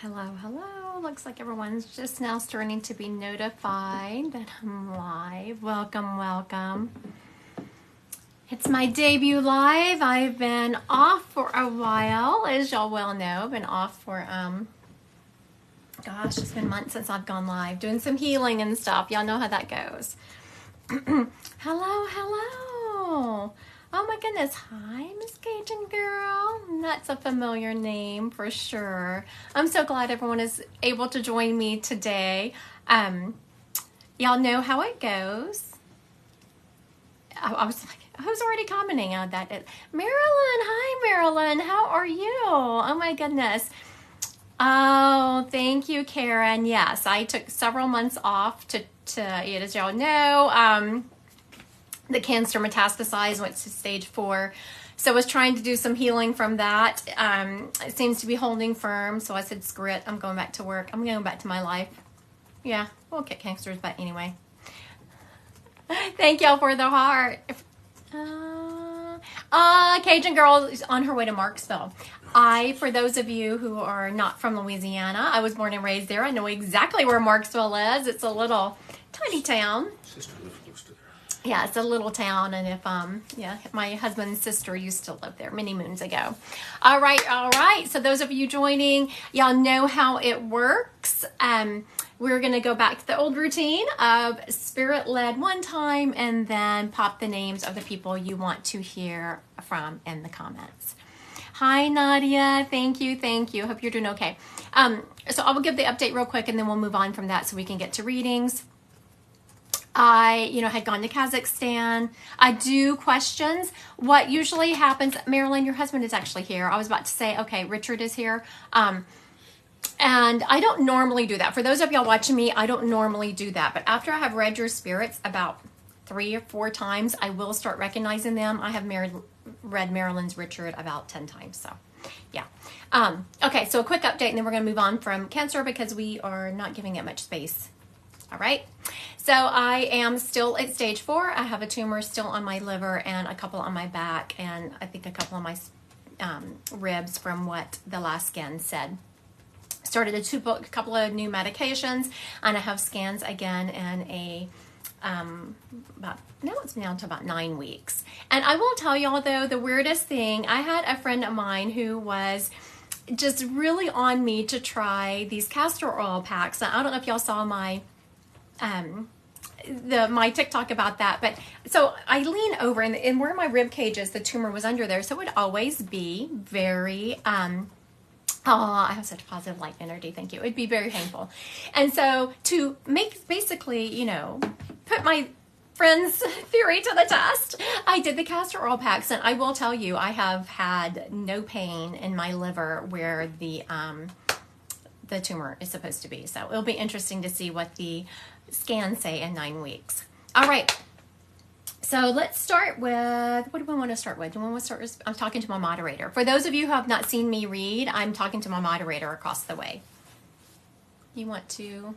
Hello, hello. Looks like everyone's just now starting to be notified that I'm live. Welcome, welcome. It's my debut live. I've been off for a while, as y'all well know. Been off for, gosh, it's been months since I've gone live, doing some healing and stuff. Y'all know how that goes. Hello, hello. Oh my goodness. Hi, Miss Cajun Girl. That's a familiar name for sure. I'm so glad everyone is able to join me today. Y'all know how it goes. I was already commenting on that. Marilyn, hi Marilyn. How are you? Oh my goodness. Oh, thank you, Karen. Yes, I took several months off to as y'all know, the cancer metastasized, went to stage 4. So I was trying to do some healing from that. It seems to be holding firm. So I said, screw it. I'm going back to work. I'm going back to my life. Yeah, we'll kick cancers, but anyway. Thank y'all for the heart. Cajun Girl is on her way to Marksville. For those of you who are not from Louisiana, I was born and raised there. I know exactly where Marksville is. It's a little tiny town. Sister lived close to there. Yeah, it's a little town, and my husband's sister used to live there many moons ago. All right. So those of you joining, y'all know how it works. We're going to go back to the old routine of spirit-led one time, and then pop the names of the people you want to hear from in the comments. Hi, Nadia. Thank you. Hope you're doing okay. So I will give the update real quick, and then we'll move on from that so we can get to readings. I, had gone to Kazakhstan. I do questions. What usually happens, Marilyn, your husband is actually here. I was about to say, okay, Richard is here. And I don't normally do that. For those of y'all watching me, I don't normally do that. But after I have read your spirits about 3 or 4 times, I will start recognizing them. I have read Marilyn's Richard about 10 times. So, yeah. Okay, so a quick update, and then we're going to move on from Cancer because we are not giving it much space. All right. So I am still at stage 4. I have a tumor still on my liver and a couple on my back, and I think a couple on my ribs from what the last scan said. Started a couple of new medications, and I have scans again in it's down to about 9 weeks. And I will tell y'all though, the weirdest thing, I had a friend of mine who was just really on me to try these castor oil packs. Now, I don't know if y'all saw my TikTok about that, but so I lean over, and where my rib cage is, the tumor was under there, so it would always be very I have such positive light energy, thank you. It'd be very painful. And so to make basically, put my friend's theory to the test, I did the castor oil packs, and I will tell you, I have had no pain in my liver where the tumor is supposed to be. So it'll be interesting to see what the scans say in 9 weeks. All right. So let's start with, what do we want to start with? Do we want to start with, I'm talking to my moderator. For those of you who have not seen me read, I'm talking to my moderator across the way. You want to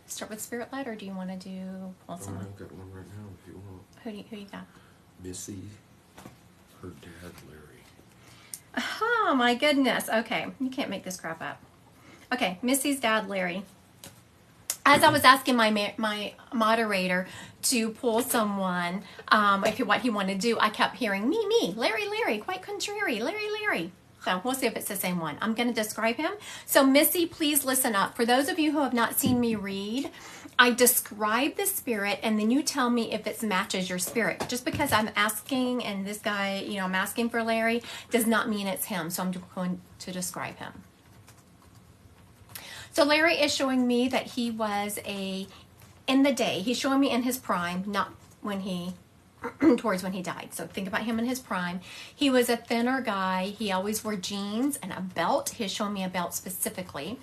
start with Spirit Led, or do you want to do pull someone? I've got one right now if you want. Who you got? Missy, her dad Larry. Oh my goodness. Okay, you can't make this crap up. Okay, Missy's dad Larry. As I was asking my moderator to pull someone, what he wanted to do, I kept hearing me, Larry, quite contrary, Larry. So we'll see if it's the same one. I'm going to describe him. So Missy, please listen up. For those of you who have not seen me read, I describe the spirit, and then you tell me if it matches your spirit. Just because I'm asking, and this guy, I'm asking for Larry, does not mean it's him. So I'm going to describe him. So Larry is showing me that he was in the day. He's showing me in his prime, not towards when he died. So think about him in his prime. He was a thinner guy. He always wore jeans and a belt. He's showing me a belt specifically.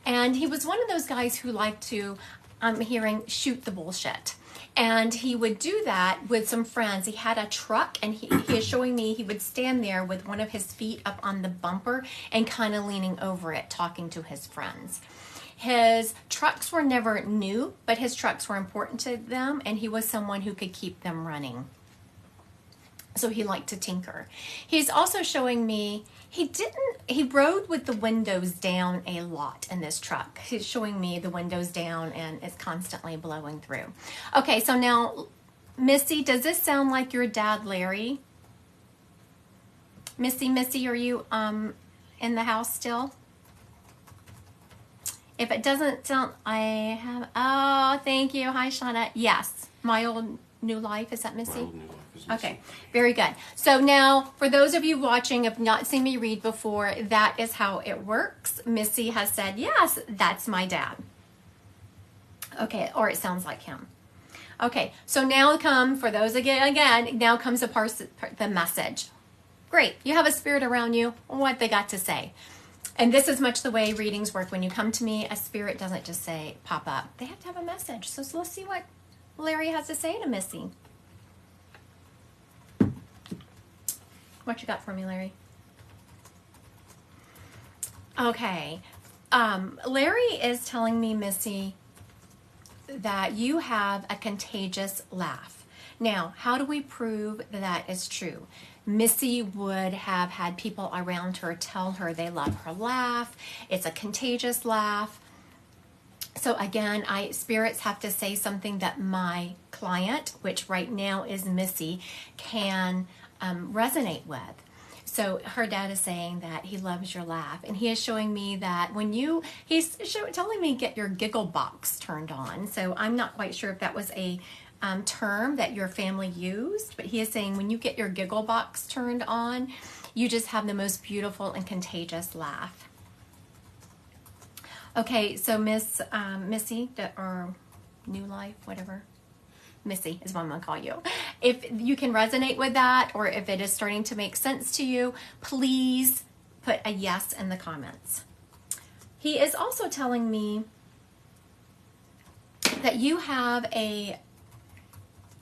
And he was one of those guys who liked to, I'm hearing, shoot the bullshit. And he would do that with some friends. He had a truck, and he is showing me he would stand there with one of his feet up on the bumper and kind of leaning over it, talking to his friends. His trucks were never new, but his trucks were important to them, and he was someone who could keep them running. So he liked to tinker. He's also showing me he rode with the windows down a lot in this truck. He's showing me the windows down and it's constantly blowing through. Okay, so now, Missy, does this sound like your dad, Larry? Missy, are you in the house still? If it doesn't sound, oh, thank you. Hi, Shauna. Yes, My Old New Life. Is that Missy? My Old New Life is Missy. Okay, very good. So now, for those of you watching, have not seen me read before, that is how it works. Missy has said, yes, that's my dad. Okay, or it sounds like him. Okay, so now for those again, now comes the message. Great, you have a spirit around you, what they got to say. And this is much the way readings work. When you come to me, a spirit doesn't just say, pop up. They have to have a message. So let's see what Larry has to say to Missy. What you got for me, Larry? Okay. Larry is telling me, Missy, that you have a contagious laugh. Now, how do we prove that is true? Missy would have had people around her tell her they love her laugh. It's a contagious laugh. So again, spirits have to say something that my client, which right now is Missy, can resonate with. So her dad is saying that he loves your laugh, and he is showing me that he's telling me get your giggle box turned on. So I'm not quite sure if that was a term that your family used, but he is saying when you get your giggle box turned on, you just have the most beautiful and contagious laugh. Okay, so Missy, or New Life, whatever. Missy is what I'm going to call you. If you can resonate with that, or if it is starting to make sense to you, please put a yes in the comments. He is also telling me that you have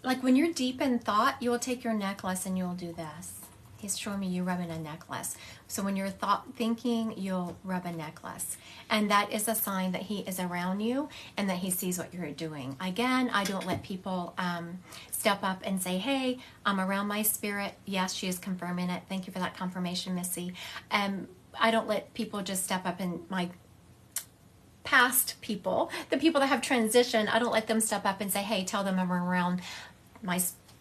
like when you're deep in thought, you will take your necklace and you'll do this. He's showing me you rubbing a necklace. So when you're thinking, you'll rub a necklace. And that is a sign that he is around you and that he sees what you're doing. Again, I don't let people step up and say, hey, I'm around my spirit. Yes, she is confirming it. Thank you for that confirmation, Missy. I don't let people just step up in my past people, the people that have transitioned. I don't let them step up and say, hey, tell them I'm around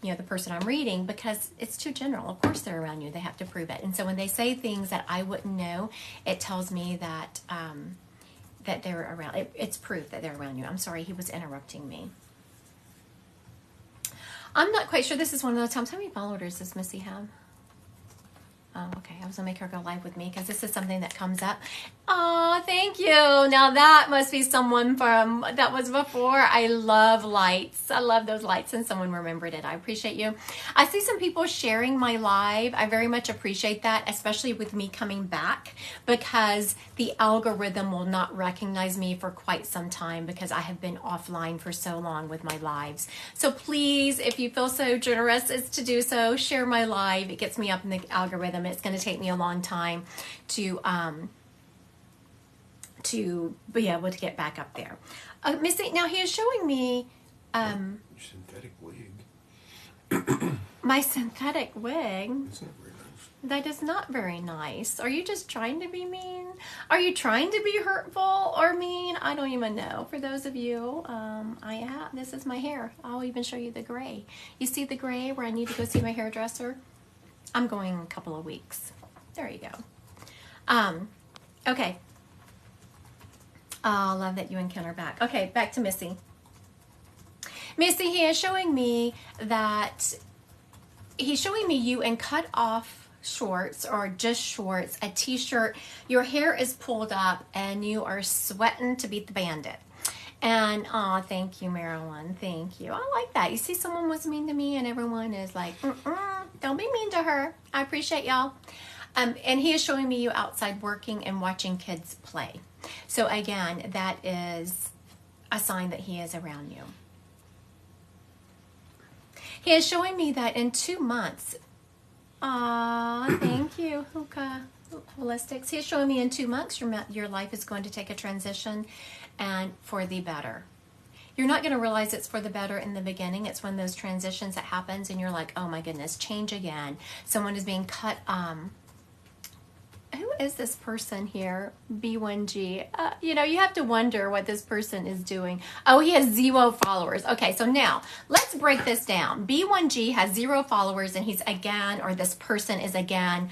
the person I'm reading, because it's too general. Of course they're around you. They have to prove it. And so when they say things that I wouldn't know, it tells me that that they're around. It's proof that they're around you. I'm sorry, he was interrupting me. I'm not quite sure. This is one of those times. How many followers does Missy have? Oh, okay. I was going to make her go live with me because this is something that comes up. Oh, thank you. Now that must be someone that was before. I love lights. I love those lights, and someone remembered it. I appreciate you. I see some people sharing my live. I very much appreciate that, especially with me coming back, because the algorithm will not recognize me for quite some time because I have been offline for so long with my lives. So please, if you feel so generous as to do so, share my live. It gets me up in the algorithm. It's going to take me a long time to be able to get back up there. Missy, now he is showing me synthetic wig. my synthetic wig. It's not very nice. That is not very nice. Are you just trying to be mean? Are you trying to be hurtful or mean? I don't even know. For those of you, this is my hair. I'll even show you the gray. You see the gray where I need to go see my hairdresser? I'm going in a couple of weeks. There you go. Okay. Oh, love that you and Ken are back. Okay, back to Missy. Missy, he is showing me that he's showing me you in cut off shorts or just shorts, a t-shirt. Your hair is pulled up and you are sweating to beat the bandit. And, oh, thank you, Marilyn. Thank you. I like that. You see, someone was mean to me and everyone is like, don't be mean to her. I appreciate y'all. And he is showing me you outside working and watching kids play. So again, that is a sign that he is around you. He is showing me that in 2 months, thank you, Hookah Holistics. He is showing me in 2 months your life is going to take a transition and for the better. you're not going to realize it's for the better in the beginning. It's one of those transitions that happens and you're like, oh my goodness, change again. Someone is being cut. Who is this person here? B1G. You know, you have to wonder what this person is doing. Oh, he has 0 followers. Okay, so now let's break this down. B1G has 0 followers and he's again, or this person is again,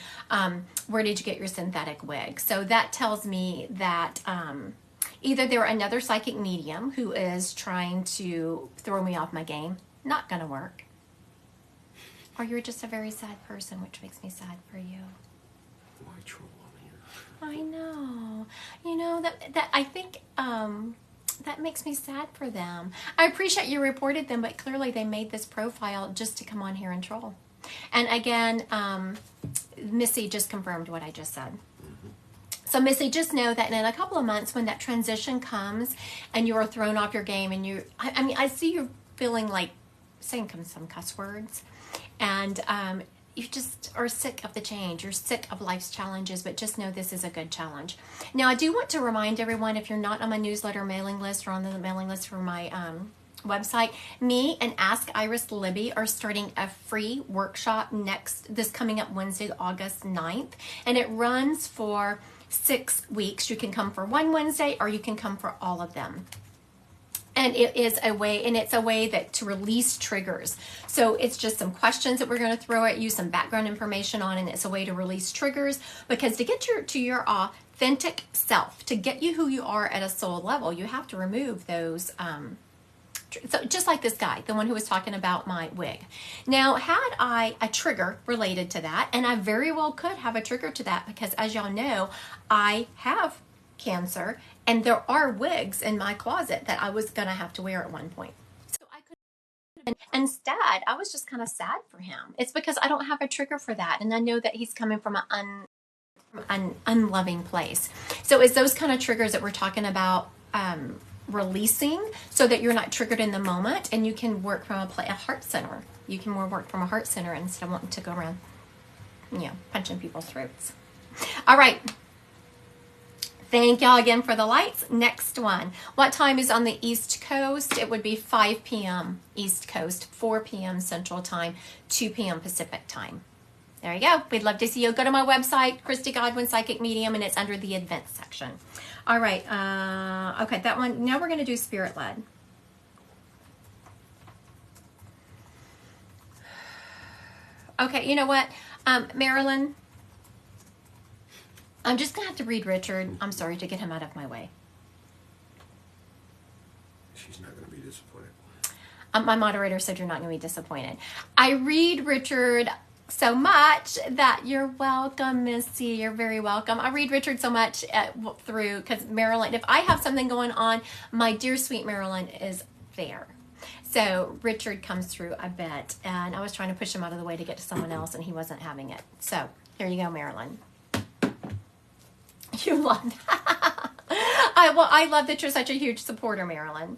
where did you get your synthetic wig? So that tells me that either they're another psychic medium who is trying to throw me off my game. Not gonna work. Or you're just a very sad person, which makes me sad for you. Why troll on here? I know. You know, that I think that makes me sad for them. I appreciate you reported them, but clearly they made this profile just to come on here and troll. And again, Missy just confirmed what I just said. So Missy, just know that in a couple of months when that transition comes and you are thrown off your game and I mean, I see you feeling like saying some cuss words and you just are sick of the change. You're sick of life's challenges, but just know this is a good challenge. Now, I do want to remind everyone, if you're not on my newsletter mailing list or on the mailing list for my website, me and Ask Iris Libby are starting a free workshop this coming up Wednesday, August 9th, and it runs for 6 weeks. You can come for one Wednesday or you can come for all of them. And it's a way that to release triggers. So it's just some questions that we're going to throw at you, some background information on, and it's a way to release triggers, because to get to your authentic self, to get you who you are at a soul level, you have to remove those so just like this guy, the one who was talking about my wig. Now, had I a trigger related to that, and I very well could have a trigger to that, because as y'all know, I have cancer and there are wigs in my closet that I was going to have to wear at one point. So I couldn't. Instead, I was just kind of sad for him. It's because I don't have a trigger for that. And I know that he's coming from an unloving place. So it's those kind of triggers that we're talking about releasing, so that you're not triggered in the moment and you can work from a heart center. You can more work from a heart center instead of wanting to go around, punching people's throats. All right. Thank y'all again for the lights. Next one. What time is on the East Coast? It would be 5 p.m. East Coast, 4 p.m. Central Time, 2 p.m. Pacific Time. There you go. We'd love to see you. Go to my website, Christy Godwin Psychic Medium, and it's under the events section. All right. Okay, that one. Now we're going to do Spirit Led. Okay, you know what? Marilyn, I'm just going to have to read Richard. I'm sorry, to get him out of my way. She's not going to be disappointed. My moderator said you're not going to be disappointed. I read Richard so much that you're welcome, Missy. You're very welcome. I read Richard so much through, because Marilyn, if I have something going on, my dear sweet Marilyn is there. So Richard comes through a bit, and I was trying to push him out of the way to get to someone else, and he wasn't having it. So here you go, Marilyn. You love that. I love that you're such a huge supporter, Marilyn.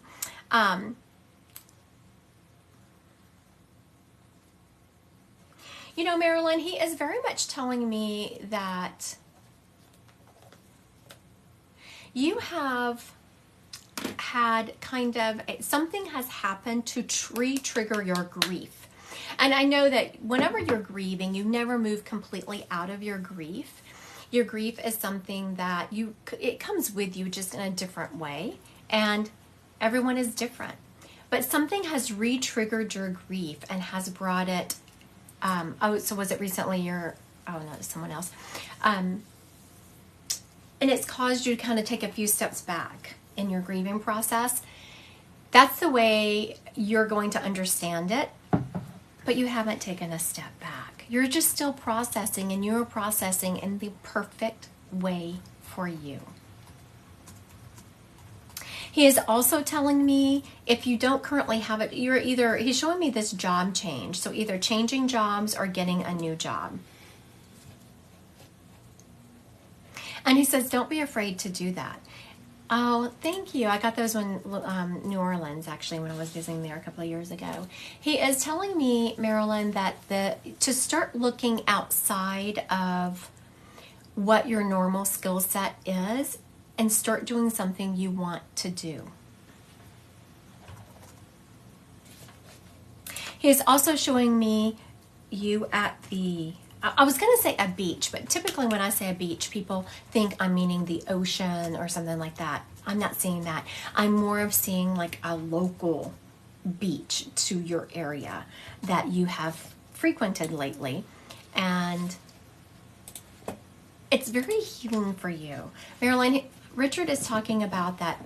Marilyn, he is very much telling me that you have had something has happened to re-trigger your grief. And I know that whenever you're grieving, you never move completely out of your grief. Your grief is something that it comes with you just in a different way. And everyone is different. But something has re-triggered your grief and has brought it. So was it recently it's someone else. And it's caused you to kind of take a few steps back in your grieving process. That's the way you're going to understand it, but you haven't taken a step back. You're just still processing, and you're processing in the perfect way for you. He is also telling me if you don't currently have it, he's showing me this job change. So either changing jobs or getting a new job. And he says, don't be afraid to do that. Oh, thank you. I got those in New Orleans, actually, when I was visiting there a couple of years ago. He is telling me, Marilyn, that to start looking outside of what your normal skill set is and start doing something you want to do. He's also showing me you at I was going to say a beach, but typically when I say a beach, people think I'm meaning the ocean or something like that. I'm not seeing that. I'm more of seeing like a local beach to your area that you have frequented lately. And it's very healing for you. Marilyn, Richard is talking about that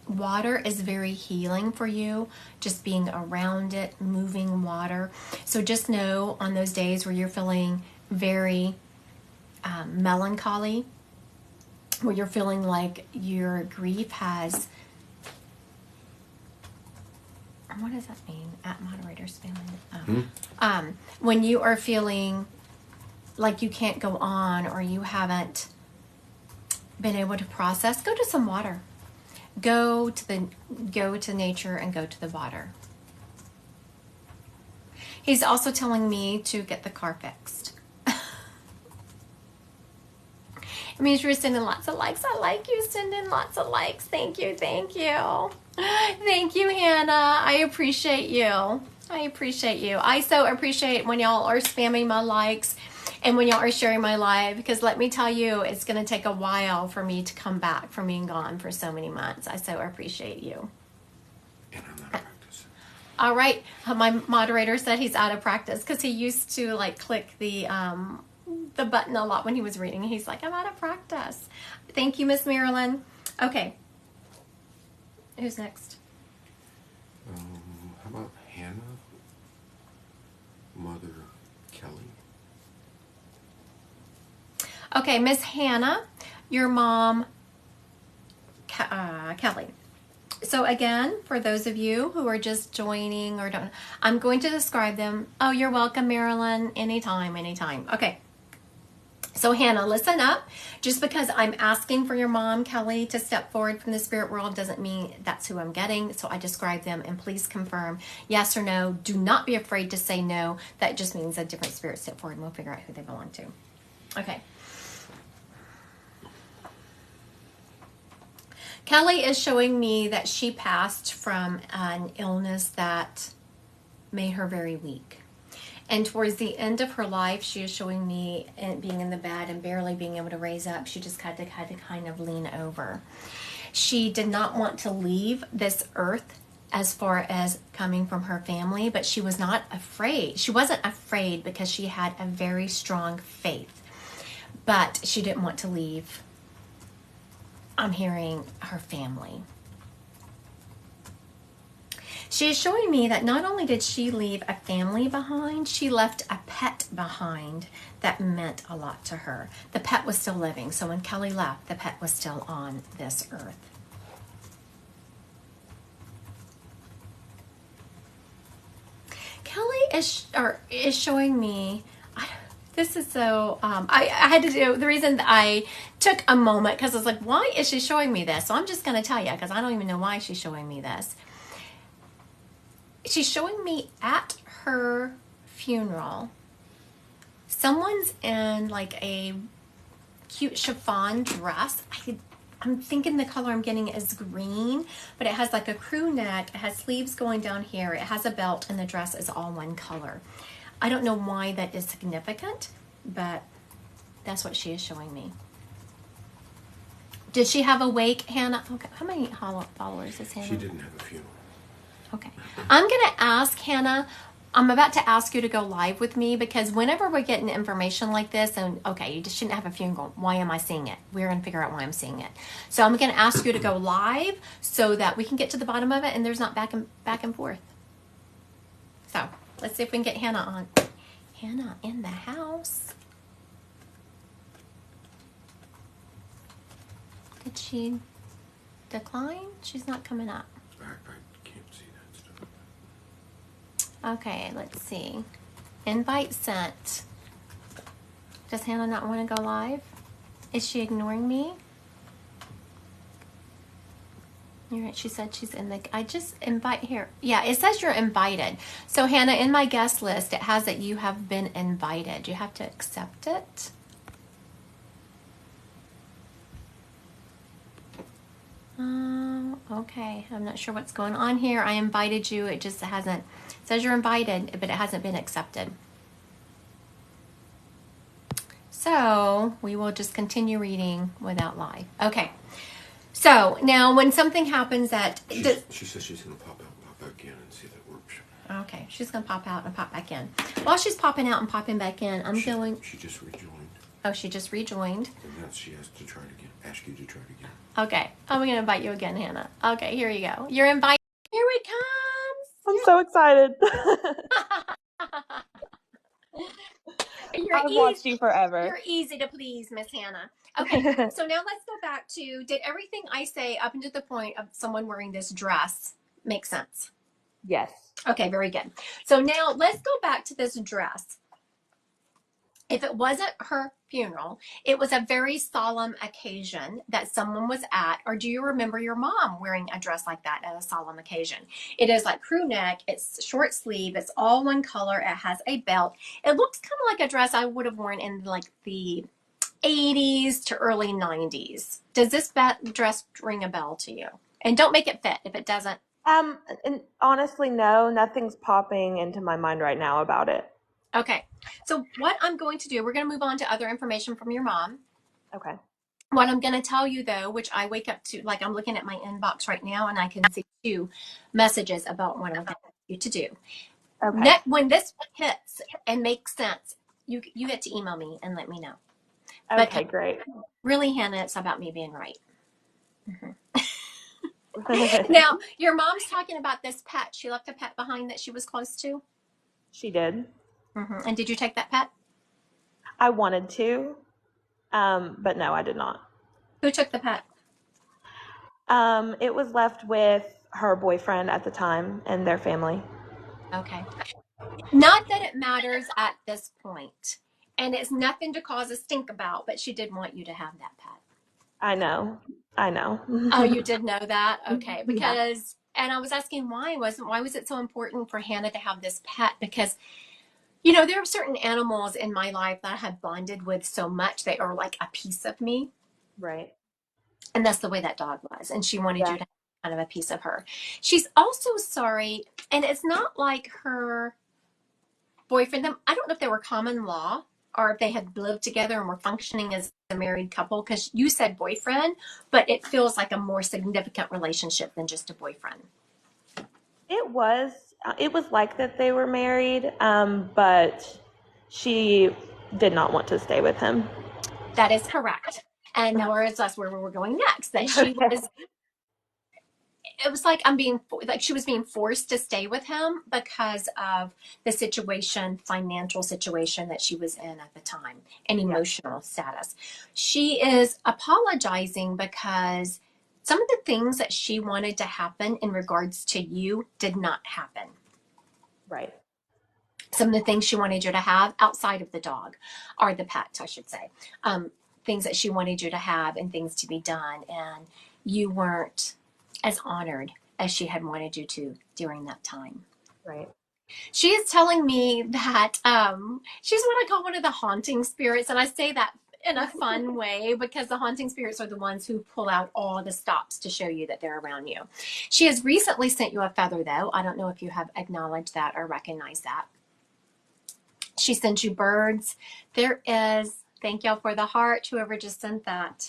water is very healing for you, just being around it, moving water. So just know on those days where you're feeling very melancholy, where you're feeling like your grief has, what does that mean? At moderators feeling. When you are feeling like you can't go on or you haven't been able to process, go to some water. Go to nature and go to the water. He's also telling me to get the car fixed. It means you're sending lots of likes. I like you sending lots of likes. Thank you, thank you. Thank you, Hannah. I appreciate you. I appreciate you. I so appreciate when y'all are spamming my likes and when y'all are sharing my live, because let me tell you, it's going to take a while for me to come back from being gone for so many months. I so appreciate you. And I'm not practicing. All right. My moderator said he's out of practice because he used to like click the button a lot when he was reading. He's like, I'm out of practice. Thank you, Miss Marilyn. Okay. Who's next? How about Hannah? Mother Kelly? Okay, Miss Hannah, your mom, Kelly. So again, for those of you who are just joining or don't, I'm going to describe them. Oh, you're welcome, Marilyn. Anytime, anytime. Okay. So Hannah, listen up. Just because I'm asking for your mom, Kelly, to step forward from the spirit world doesn't mean that's who I'm getting. So I describe them and please confirm yes or no. Do not be afraid to say no. That just means a different spirit step forward and we'll figure out who they belong to. Okay. Kelly is showing me that she passed from an illness that made her very weak. And towards the end of her life, she is showing me being in the bed and barely being able to raise up. She just had to kind of lean over. She did not want to leave this earth as far as coming from her family, but she was not afraid. She wasn't afraid because she had a very strong faith, but she didn't want to leave. I'm hearing her family. She is showing me that not only did she leave a family behind, she left a pet behind that meant a lot to her. The pet was still living, so when Kelly left, the pet was still on this earth. Kelly is showing me, this is so, I had to do, the reason that I took a moment, because I was like, why is she showing me this? So I'm just going to tell you, because I don't even know why she's showing me this. She's showing me at her funeral, someone's in like a cute chiffon dress. I'm thinking the color I'm getting is green, but it has like a crew neck. It has sleeves going down here. It has a belt, and the dress is all one color. I don't know why that is significant, but that's what she is showing me. Did she have a wake, Hannah? Okay. How many followers is Hannah? She didn't have a funeral. Okay. I'm going to ask Hannah, I'm about to ask you to go live with me, because whenever we're getting information like this, and okay, you just shouldn't have a funeral. Why am I seeing it? We're going to figure out why I'm seeing it. So I'm going to ask you to go live so that we can get to the bottom of it and there's not back and forth. So let's see if we can get Hannah on. Hannah in the house. Did she decline? She's not coming up. I can't see that stuff. Okay, let's see. Invite sent. Does Hannah not want to go live? Is she ignoring me? You're right, she said she's in the, I just invite here. Yeah, it says you're invited. So Hannah, in my guest list, it has that you have been invited. You have to accept it. Okay. I'm not sure what's going on here. I invited you. It just hasn't, it says you're invited, but it hasn't been accepted. So we will just continue reading without live. Okay. So now when something happens that... She says she's going to pop out and pop back in and see if that works. Okay. She's going to pop out and pop back in. While she's popping out and popping back in, She just rejoined. Oh, she just rejoined. And now she has to try it again. Ask you to try it again. Okay. I'm going to invite you again, Hannah. Okay, here you go. You're invited. Here it comes. I'm so excited. I've watched you forever. You're easy to please, Miss Hannah. Okay, so now let's go back to, did everything I say up until the point of someone wearing this dress make sense? Yes. Okay, very good. So now let's go back to this dress. If it wasn't her funeral, it was a very solemn occasion that someone was at, or do you remember your mom wearing a dress like that at a solemn occasion? It is like crew neck, it's short sleeve, it's all one color, it has a belt. It looks kind of like a dress I would have worn in like the 80s to early 90s. Does this dress ring a bell to you? And don't make it fit if it doesn't. And honestly, no, nothing's popping into my mind right now about it. Okay, so what I'm going to do, we're going to move on to other information from your mom. Okay. What I'm going to tell you, though, which I wake up to, like I'm looking at my inbox right now, and I can see 2 messages about what I'm going to ask you to do. Okay. When this hits and makes sense, you get to email me and let me know. Okay, great. Really, Hannah, it's about me being right. Now, your mom's talking about this pet. She left a pet behind that she was close to? She did. And did you take that pet? I wanted to, but no, I did not. Who took the pet? It was left with her boyfriend at the time and their family. Okay. Not that it matters at this point, and it's nothing to cause a stink about, but she did want you to have that pet. I know. Oh, you did know that? Okay. Because, and I was asking why was it so important for Hannah to have this pet? Because, you know, there are certain animals in my life that I have bonded with so much, they are like a piece of me. Right. And that's the way that dog was. And she wanted you to have kind of a piece of her. She's also sorry, and it's not like her boyfriend, I don't know if they were common law or if they had lived together and were functioning as a married couple, because you said boyfriend, but it feels like a more significant relationship than just a boyfriend. It was like that they were married, but she did not want to stay with him. That is correct. And now that's where we're going next. That she was, it was like she was being forced to stay with him because of the situation, financial situation that she was in at the time, and emotional status. She is apologizing because some of the things that she wanted to happen in regards to you did not happen. Right. Some of the things she wanted you to have outside of the dog, or the pet, I should say, things that she wanted you to have and things to be done, and you weren't as honored as she had wanted you to during that time. Right. She is telling me that she's what I call one of the haunting spirits, and I say that in a fun way because the haunting spirits are the ones who pull out all the stops to show you that they're around you. She has recently sent you a feather, though. I don't know if you have acknowledged that or recognized that. She sent you birds. There is, thank y'all for the heart, whoever just sent that.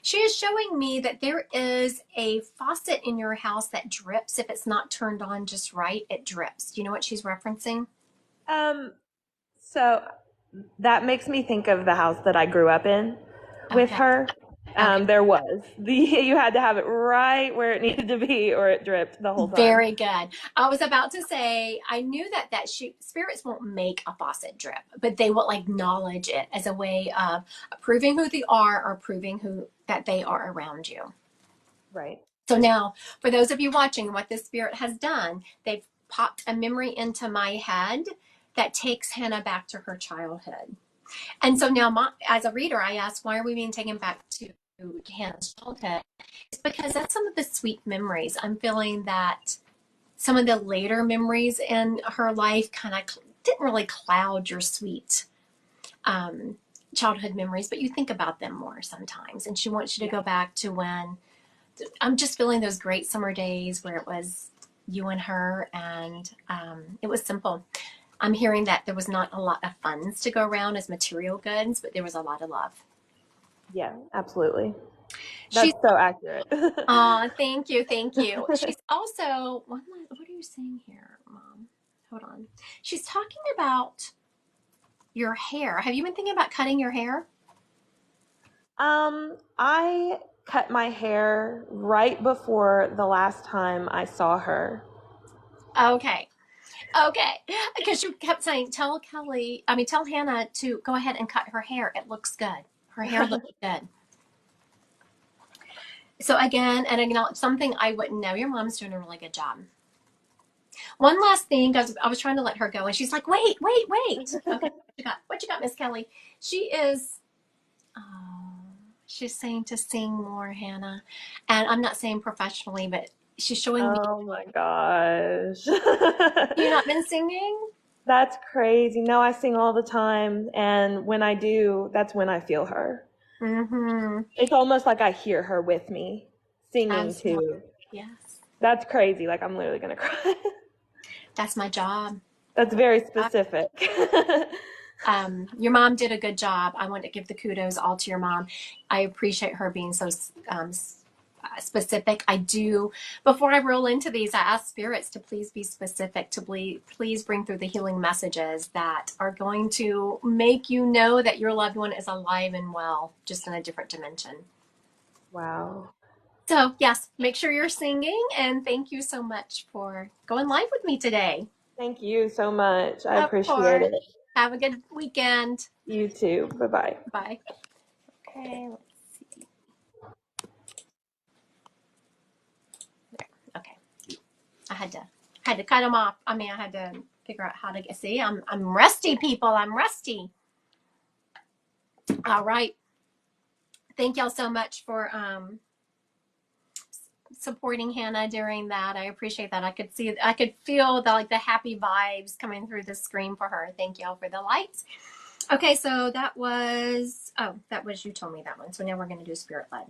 She is showing me that there is a faucet in your house that drips. If it's not turned on just right, it drips. Do you know what she's referencing? So that makes me think of the house that I grew up in with her. There was you had to have it right where it needed to be or it dripped the whole time. Very good. I was about to say, I knew that spirits won't make a faucet drip, but they will acknowledge it as a way of proving who they are or proving that they are around you. Right. So now, for those of you watching, what this spirit has done, they've popped a memory into my head that takes Hannah back to her childhood. And so now, as a reader, I ask, why are we being taken back to Hannah's childhood? It's because that's some of the sweet memories. I'm feeling that some of the later memories in her life kind of didn't really cloud your sweet childhood memories, but you think about them more sometimes. And she wants you to go back to when I'm just feeling those great summer days where it was you and her, and it was simple. I'm hearing that there was not a lot of funds to go around as material goods, but there was a lot of love. Yeah, absolutely. She's, That's so accurate. thank you, thank you. She's also, what are you saying here, Mom? Hold on. She's talking about your hair. Have you been thinking about cutting your hair? I cut my hair right before the last time I saw her. Okay. Okay. Because you kept saying, tell Hannah to go ahead and cut her hair. It looks good. Her hair looks good. So again, something I wouldn't know. Your mom's doing a really good job. One last thing, I was trying to let her go, and she's like, wait. Okay, what you got, Miss Kelly? She is, oh, she's saying to sing more, Hannah. And I'm not saying professionally, but she's showing me. Oh my gosh. You not been singing? That's crazy. No, I sing all the time, and when I do, that's when I feel her. Mm-hmm. It's almost like I hear her with me singing too. Yes. That's crazy. Like I'm literally gonna cry. That's my job. That's very specific. Your mom did a good job. I want to give the kudos all to your mom. I appreciate her being so specific. I do. Before I roll into these, I ask spirits to please be specific, to please bring through the healing messages that are going to make you know that your loved one is alive and well, just in a different dimension. Wow. So yes, make sure you're singing, and thank you so much for going live with me today. Thank you so much. I appreciate it. Have a good weekend. You too. Bye-bye. Bye. Okay, let's see. There. Okay. I had to cut them off. I mean, I had to figure out how to get. See, I'm rusty, people. I'm rusty. All right. Thank y'all so much for supporting Hannah during that. I appreciate that. I could feel the happy vibes coming through the screen for her. Thank y'all for the lights. Okay, so that was you told me that one. So now we're going to do spirit led.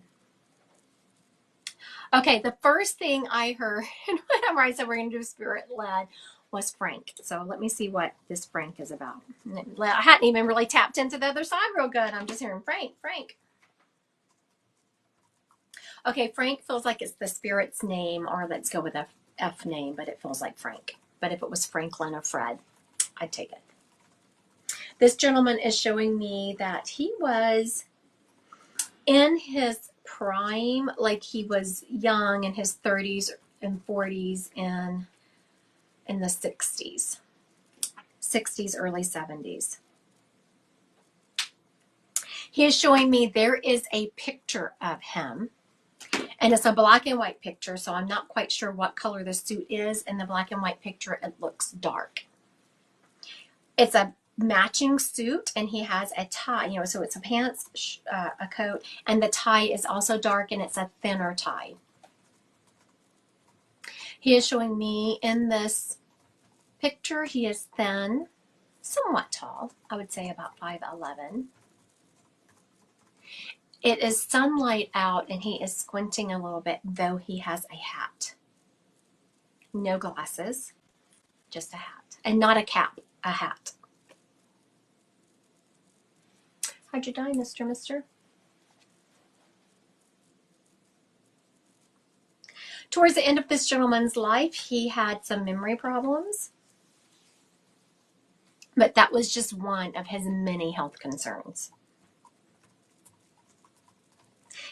Okay, the first thing I heard whenever I said we're going to do spirit led was Frank. So let me see what this Frank is about. I hadn't even really tapped into the other side real good. I'm just hearing Frank. Okay, Frank feels like it's the spirit's name, or let's go with a F name, but it feels like Frank. But if it was Franklin or Fred, I'd take it. This gentleman is showing me that he was in his prime, like he was young in his 30s and 40s and in the 60s, early 70s. He is showing me there is a picture of him. And it's a black and white picture, so I'm not quite sure what color the suit is. In the black and white picture, it looks dark. It's a matching suit, and he has a tie, so it's a pants, a coat, and the tie is also dark, and it's a thinner tie. He is showing me in this picture, he is thin, somewhat tall. I would say about 5'11". It is sunlight out, and he is squinting a little bit, though he has a hat. No glasses, just a hat. And not a cap, a hat. How'd you die, Mister? Towards the end of this gentleman's life, he had some memory problems. But that was just one of his many health concerns.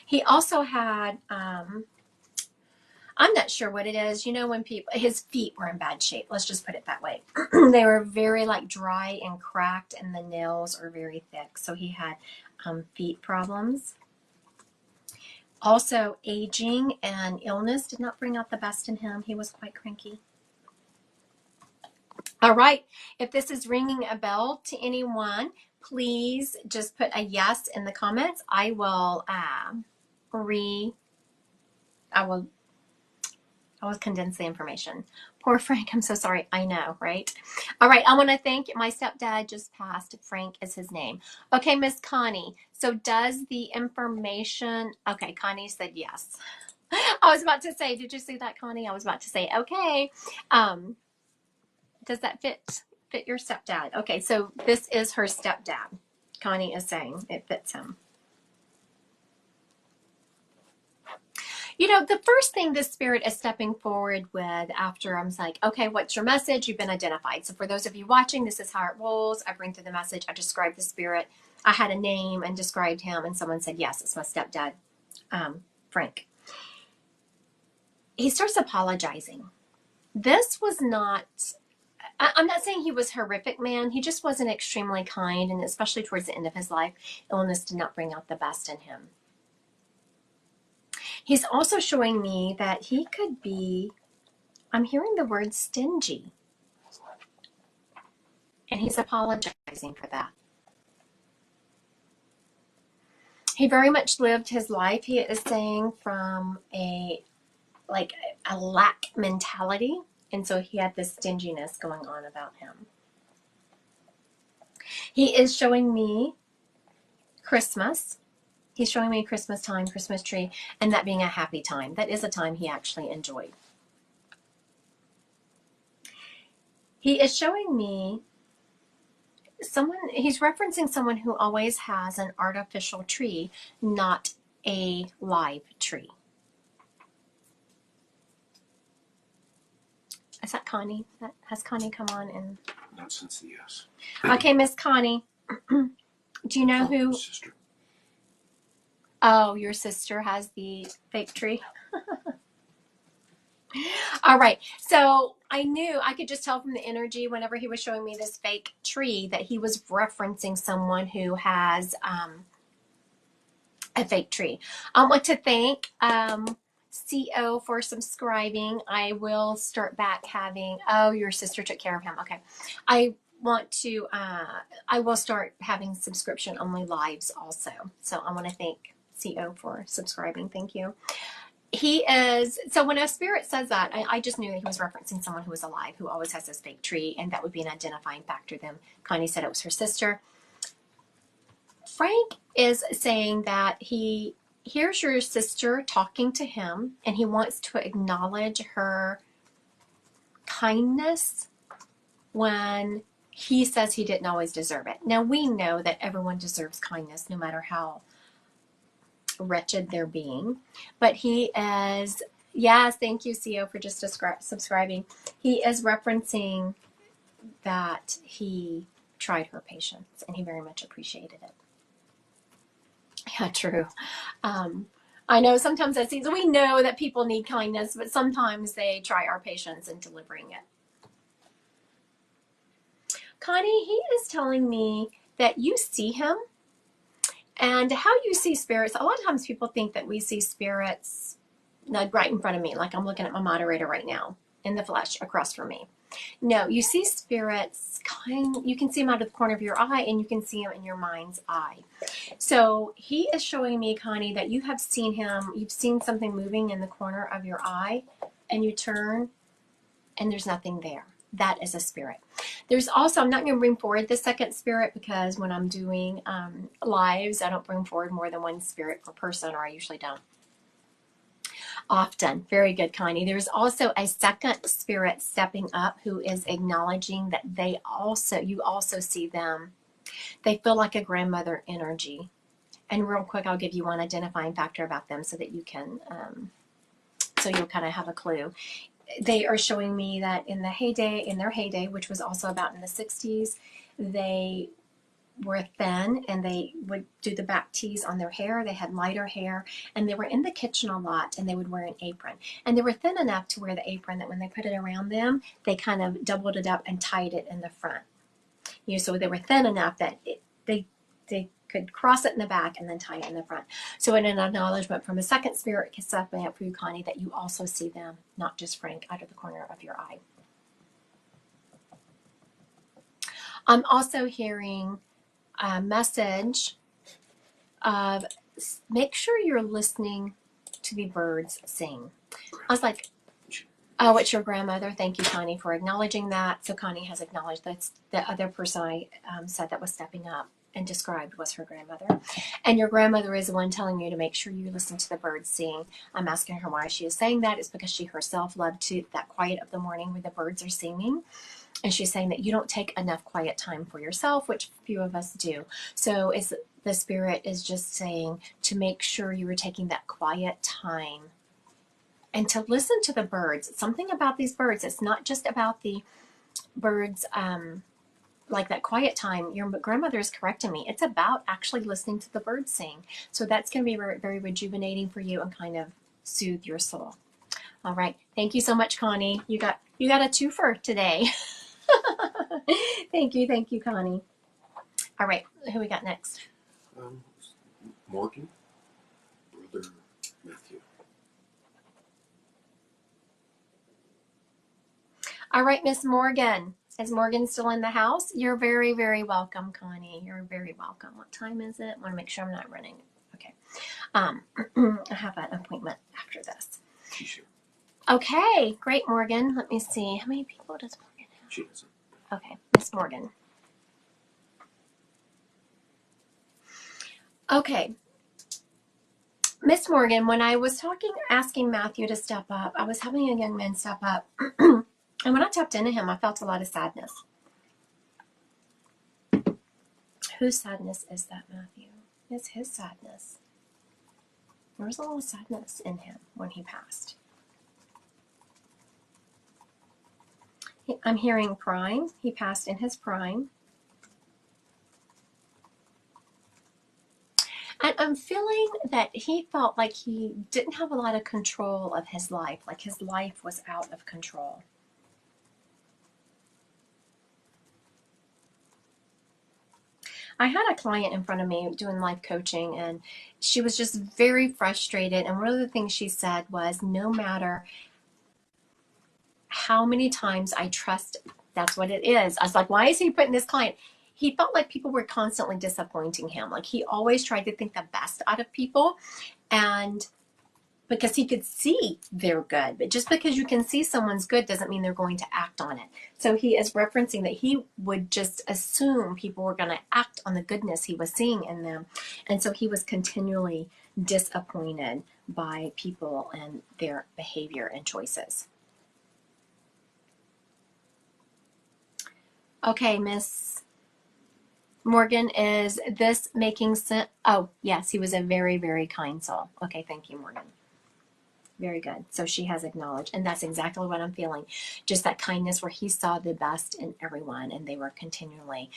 He also had, I'm not sure what it is. When his feet were in bad shape. Let's just put it that way. They were very dry and cracked, and the nails are very thick. So he had feet problems. Also, aging and illness did not bring out the best in him. He was quite cranky. All right. If this is ringing a bell to anyone, please just put a yes in the comments. I will condense the information. Poor Frank, I'm so sorry. I know, right? All right, I want to thank my stepdad just passed. Frank is his name. Okay, Miss Connie. So does the information, okay, Connie said yes. I was about to say, did you see that, Connie? I was about to say, okay. Does that fit your stepdad? Okay, so this is her stepdad. Connie is saying it fits him. You know, the first thing the Spirit is stepping forward with after I'm like, okay, what's your message? You've been identified. So for those of you watching, this is how it rolls. I bring through the message. I describe the Spirit. I had a name and described him, and someone said, yes, it's my stepdad, Frank. He starts apologizing. This was not, I'm not saying he was a horrific man. He just wasn't extremely kind, and especially towards the end of his life, illness did not bring out the best in him. He's also showing me that he could be, I'm hearing the word stingy. And he's apologizing for that. He very much lived his life, he is saying, from a lack mentality. And so he had this stinginess going on about him. He is showing me Christmas. He's showing me Christmas time, Christmas tree, and that being a happy time. That is a time he actually enjoyed. He is showing me he's referencing someone who always has an artificial tree, not a live tree. Is that Connie? Has Connie come on? And Not since the yes. okay, Miss Connie. Do you know who? Sister. Oh, your sister has the fake tree. All right. So I could just tell from the energy whenever he was showing me this fake tree that he was referencing someone who has a fake tree. I want to thank CO for subscribing. I will start back having, oh, your sister took care of him. Okay. I will start having subscription only lives also. So I want to thank CO for subscribing. Thank you. So when a spirit says that, I just knew that he was referencing someone who was alive, who always has this fake tree, and that would be an identifying factor to them. Connie said it was her sister. Frank is saying that he hears your sister talking to him, and he wants to acknowledge her kindness when he says he didn't always deserve it. Now, we know that everyone deserves kindness, no matter how wretched they're being. But he is, yes, thank you, CO, for just subscribing. He is referencing that he tried her patience, and he very much appreciated it. Yeah, true. I know sometimes we know that people need kindness, but sometimes they try our patience in delivering it. Connie, he is telling me that you see him, and how you see spirits. A lot of times people think that we see spirits right in front of me, like I'm looking at my moderator right now in the flesh across from me. No, you see spirits you can see them out of the corner of your eye, and you can see them in your mind's eye. So he is showing me, Connie, that you have seen him, you've seen something moving in the corner of your eye, and you turn and there's nothing there. That is a spirit. There's also, I'm not going to bring forward the second spirit because when I'm doing lives, I don't bring forward more than one spirit per person, or I usually don't. Often. Very good, Connie. There's also a second spirit stepping up who is acknowledging that you also see them. They feel like a grandmother energy. And real quick, I'll give you one identifying factor about them so that you can, so you'll kind of have a clue. They are showing me that in their heyday, which was also about in the 60s, they were thin and they would do the back tees on their hair. They had lighter hair and they were in the kitchen a lot, and they would wear an apron. And they were thin enough to wear the apron that when they put it around them, they kind of doubled it up and tied it in the front. So they were thin enough that they could cross it in the back and then tie it in the front. So in an acknowledgement from a second spirit stepping up for you, Connie, that you also see them, not just Frank, out of the corner of your eye. I'm also hearing a message of make sure you're listening to the birds sing. I was like, oh, it's your grandmother. Thank you, Connie, for acknowledging that. So Connie has acknowledged that's the other person I said that was stepping up and described was her grandmother. And your grandmother is the one telling you to make sure you listen to the birds sing. I'm asking her why she is saying that. It's because she herself loved to that quiet of the morning where the birds are singing. And she's saying that you don't take enough quiet time for yourself, which few of us do. So the Spirit is just saying to make sure you are taking that quiet time and to listen to the birds. Something about these birds, it's not just about the birds, like that quiet time. Your grandmother is correcting me. It's about actually listening to the birds sing. So that's going to be very, very rejuvenating for you and kind of soothe your soul. All right. Thank you so much, Connie. You got a twofer today. Thank you, Connie. All right. Who we got next? Morgan, Brother Matthew. All right, Miss Morgan. Is Morgan still in the house? You're very, very welcome, Connie. You're very welcome. What time is it? I want to make sure I'm not running. Okay. I have an appointment after this. She's here. Okay, great, Morgan. Let me see. How many people does Morgan have? She doesn't. Okay, Miss Morgan. Okay. Miss Morgan, when I was asking Matthew to step up, I was having a young man step up. And when I tapped into him, I felt a lot of sadness. Whose sadness is that, Matthew? It's his sadness. There was a little sadness in him when he passed. I'm hearing prime. He passed in his prime. And I'm feeling that he felt like he didn't have a lot of control of his life, like his life was out of control. I had a client in front of me doing life coaching, and she was just very frustrated. And one of the things she said was, no matter how many times I trust, that's what it is. I was like, why is he putting this client? He felt like people were constantly disappointing him. Like he always tried to think the best out of people. And because he could see they're good. But just because you can see someone's good doesn't mean they're going to act on it. So he is referencing that he would just assume people were going to act on the goodness he was seeing in them. And so he was continually disappointed by people and their behavior and choices. Okay, Miss Morgan, is this making sense? Oh, yes, he was a very, very kind soul. Okay, thank you, Morgan. Very good. So she has acknowledged, and that's exactly what I'm feeling. Just that kindness where he saw the best in everyone, and they were continually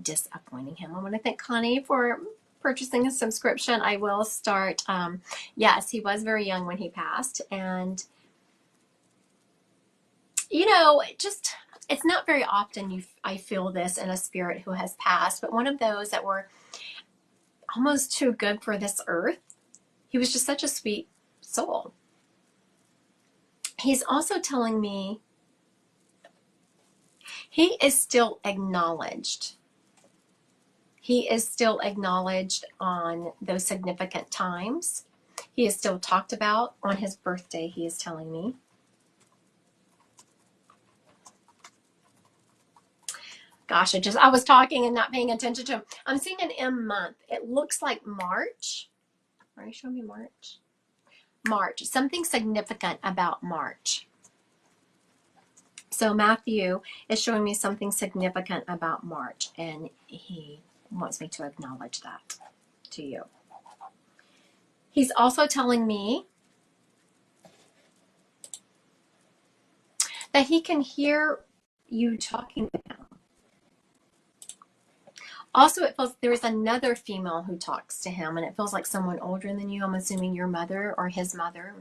disappointing him. I want to thank Connie for purchasing a subscription. I will start. Yes, he was very young when he passed, and it's not very often I feel this in a spirit who has passed, but one of those that were almost too good for this earth. He was just such a sweet soul. He's also telling me he is still acknowledged. He is still acknowledged on those significant times. He is still talked about on his birthday, he is telling me. Gosh, I was talking and not paying attention to him. I'm seeing an M month. It looks like March. Are you showing me March? March. Something significant about March. So Matthew is showing me something significant about March, and he wants me to acknowledge that to you. He's also telling me that he can hear you talking to him. Also, it feels there is another female who talks to him, and it feels like someone older than you. I'm assuming your mother or his mother.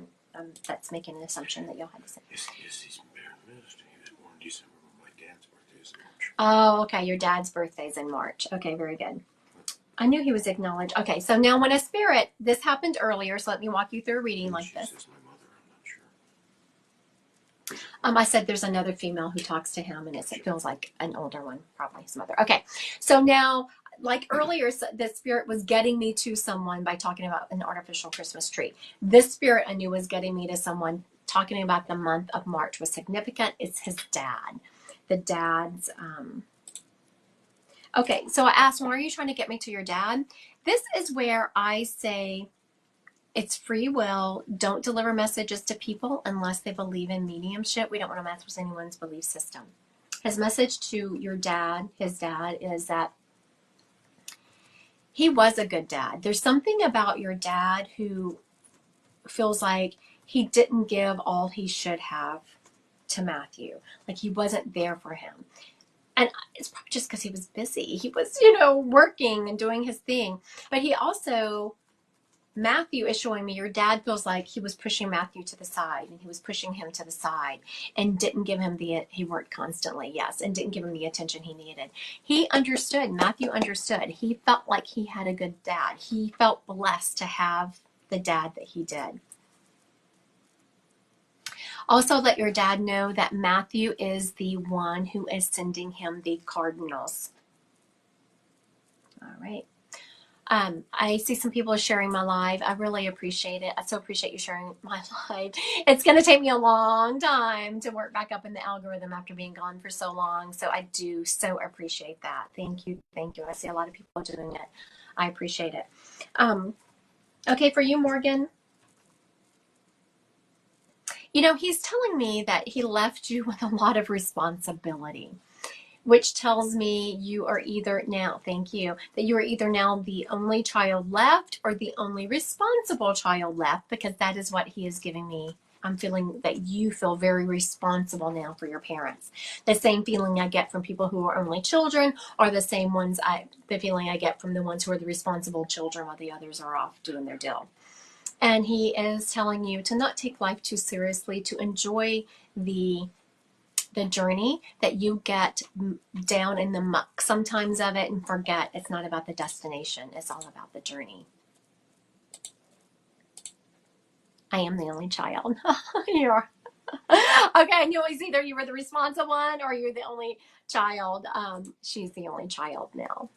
That's making an assumption that you'll have the same. Yes, he's married. He was born in December. My dad's birthday is in March. Oh, okay. Your dad's birthday's in March. Okay, very good. I knew he was acknowledged. Okay, so now when a spirit, this happened earlier, so let me walk you through a reading like this. Says my mother, I'm not sure. I said there's another female who talks to him, and it feels like an older one, probably his mother. Okay, so now, like earlier, the spirit was getting me to someone by talking about an artificial Christmas tree. This spirit I knew was getting me to someone talking about the month of March was significant. It's his dad. The dad's, Okay, so I asked, why are you trying to get me to your dad? This is where I say it's free will. Don't deliver messages to people unless they believe in mediumship. We don't want to mess with anyone's belief system. His message to your dad, his dad, is that he was a good dad. There's something about your dad who feels like he didn't give all he should have to Matthew. Like he wasn't there for him. And it's probably just because he was busy. He was, working and doing his thing. But he also, Matthew is showing me your dad feels like he was pushing Matthew to the side, and he was pushing him to the side and didn't give him he worked constantly, yes, and didn't give him the attention he needed. He understood, Matthew understood. He felt like he had a good dad. He felt blessed to have the dad that he did. Also, let your dad know that Matthew is the one who is sending him the cardinals. All right. I see some people are sharing my live. I really appreciate it. I so appreciate you sharing my live. It's going to take me a long time to work back up in the algorithm after being gone for so long. So I do so appreciate that. Thank you. Thank you. I see a lot of people doing it. I appreciate it. Okay, for you, Morgan. He's telling me that he left you with a lot of responsibility, which tells me you are either now, thank you, that you are either now the only child left or the only responsible child left, because that is what he is giving me. I'm feeling that you feel very responsible now for your parents. The same feeling I get from people who are only children are the same the feeling I get from the ones who are the responsible children while the others are off doing their deal. And he is telling you to not take life too seriously, to enjoy the journey, that you get down in the muck sometimes of it and forget it's not about the destination. It's all about the journey. I am the only child. You are. Okay, I knew it's either you were the responsible one or you're the only child. She's the only child now.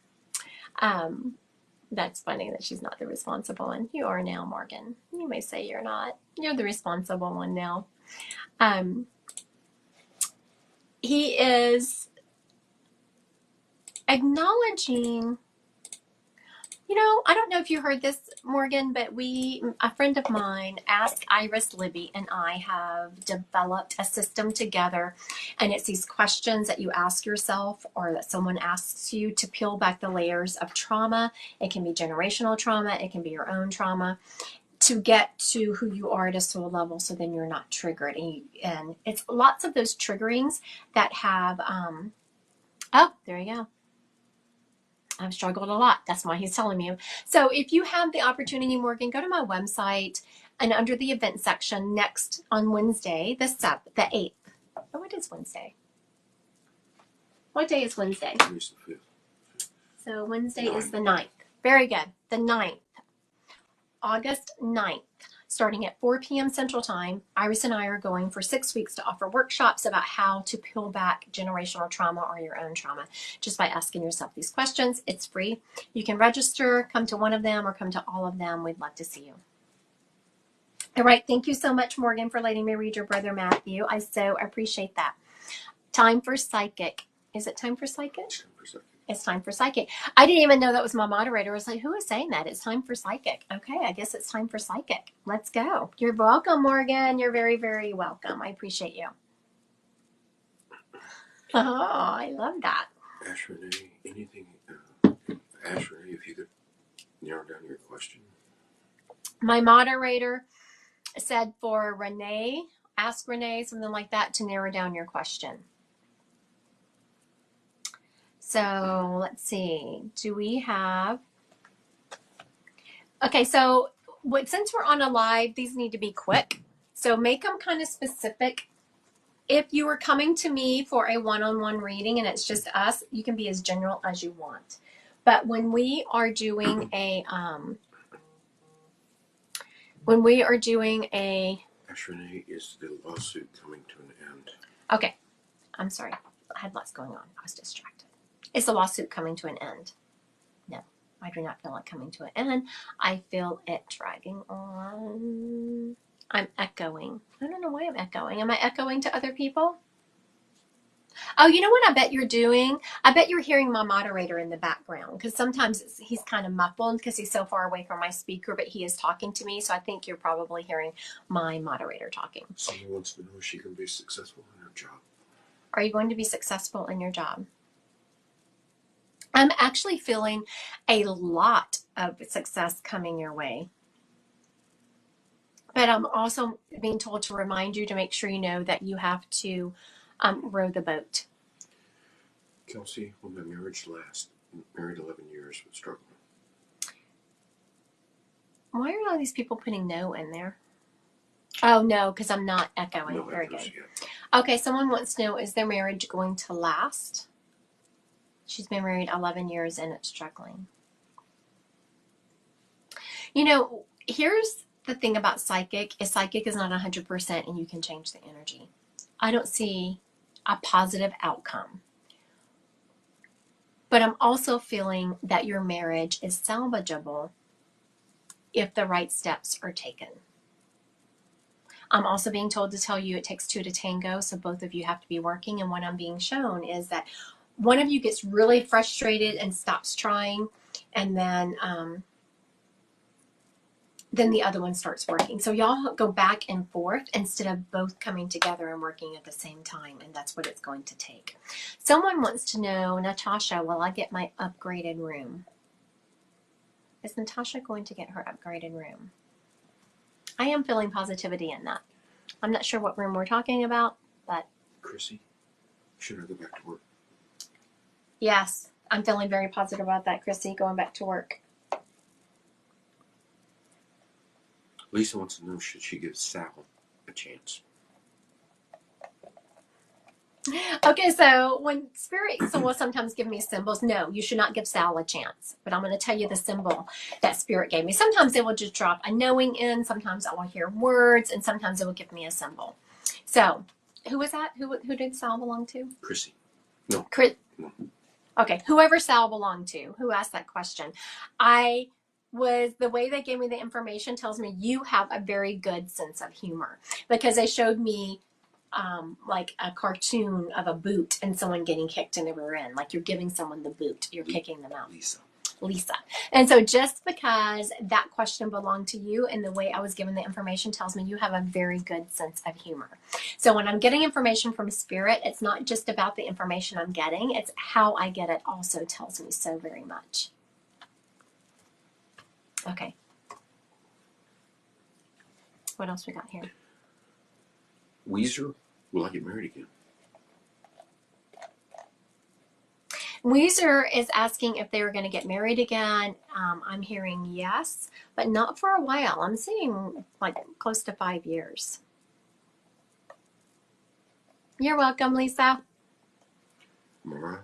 That's funny that she's not the responsible one. You are now, Morgan. You may say you're not. You're the responsible one now. He is acknowledging, I don't know if you heard this, Morgan, but a friend of mine, Ask Iris Libby, and I have developed a system together, and it's these questions that you ask yourself or that someone asks you to peel back the layers of trauma. It can be generational trauma. It can be your own trauma, to get to who you are at a soul level, so then you're not triggered. And it's lots of those triggerings that have, there you go. I've struggled a lot. That's why he's telling me. So if you have the opportunity, Morgan, go to my website, and under the event section next on Wednesday, the 8th. Oh, what is Wednesday? What day is Wednesday? It's the 5th. So Wednesday is the 9th. Very good. The 9th. August 9th. Starting at 4 p.m. Central Time, Iris and I are going for 6 weeks to offer workshops about how to peel back generational trauma or your own trauma, just by asking yourself these questions. It's free. You can register, come to one of them, or come to all of them. We'd love to see you. All right. Thank you so much, Morgan, for letting me read your brother Matthew. I so appreciate that. Time for psychic. Is it time for psychic? It's time for psychic. I didn't even know that was my moderator. I was like, who is saying that? It's time for psychic. Okay, I guess it's time for psychic. Let's go. You're welcome, Morgan. You're very, very welcome. I appreciate you. Oh, I love that. Ash Renee, anything? Ash Renee, if you could narrow down your question. My moderator said for Renee, ask Renee, something like that, to narrow down your question. So let's see. Do we have? Okay, so since we're on a live, these need to be quick. So make them kind of specific. If you are coming to me for a one-on-one reading and it's just us, you can be as general as you want. But when we are doing a Ash Renee, is the lawsuit coming to an end? Okay, I'm sorry. I had lots going on. I was distracted. Is the lawsuit coming to an end? No, I do not feel it coming to an end. I feel it dragging on. I'm echoing. I don't know why I'm echoing. Am I echoing to other people? Oh, you know what I bet you're doing? I bet you're hearing my moderator in the background because sometimes he's kind of muffled because he's so far away from my speaker, but he is talking to me. So I think you're probably hearing my moderator talking. Someone wants to know if she can be successful in her job. Are you going to be successful in your job? I'm actually feeling a lot of success coming your way. But I'm also being told to remind you to make sure you know that you have to row the boat. Kelsey, will my marriage last? Married 11 years, but struggling. Why are all these people putting no in there? Oh, no, because I'm not echoing. No Very echoes good. yet. Okay, someone wants to know, is their marriage going to last? She's been married 11 years and it's struggling. You know, here's the thing about psychic is not 100% and you can change the energy. I don't see a positive outcome. But I'm also feeling that your marriage is salvageable if the right steps are taken. I'm also being told to tell you it takes two to tango, so both of you have to be working. And what I'm being shown is that one of you gets really frustrated and stops trying, and then the other one starts working. So y'all go back and forth instead of both coming together and working at the same time, and that's what it's going to take. Someone wants to know, Natasha, will I get my upgraded room? Is Natasha going to get her upgraded room? I am feeling positivity in that. I'm not sure what room we're talking about, but Chrissy, should I go back to work? yes, I'm feeling very positive about that, Chrissy, going back to work. Lisa wants to know, should she give Sal a chance? Okay, so when Spirit will sometimes give me symbols, no, you should not give Sal a chance. But I'm going to tell you the symbol that Spirit gave me. Sometimes it will just drop a knowing in, sometimes I will hear words, and sometimes it will give me a symbol. So, who was that? Who did Sal belong to? Chrissy. No. Chris. No. Okay, whoever Sal belonged to. Who asked that question? The way they gave me the information tells me you have a very good sense of humor because they showed me like a cartoon of a boot and someone getting kicked in the rear end. Like you're giving someone the boot, you're kicking them out. Lisa. And so just because that question belonged to you and the way I was given the information tells me you have a very good sense of humor. So when I'm getting information from Spirit, it's not just about the information I'm getting, it's how I get it also tells me so very much. Okay. What else we got here? Weezer, will I get married again? Weezer is asking if they were going to get married again. I'm hearing yes, but not for a while. I'm seeing like close to 5 years. You're welcome, Lisa. Mariah,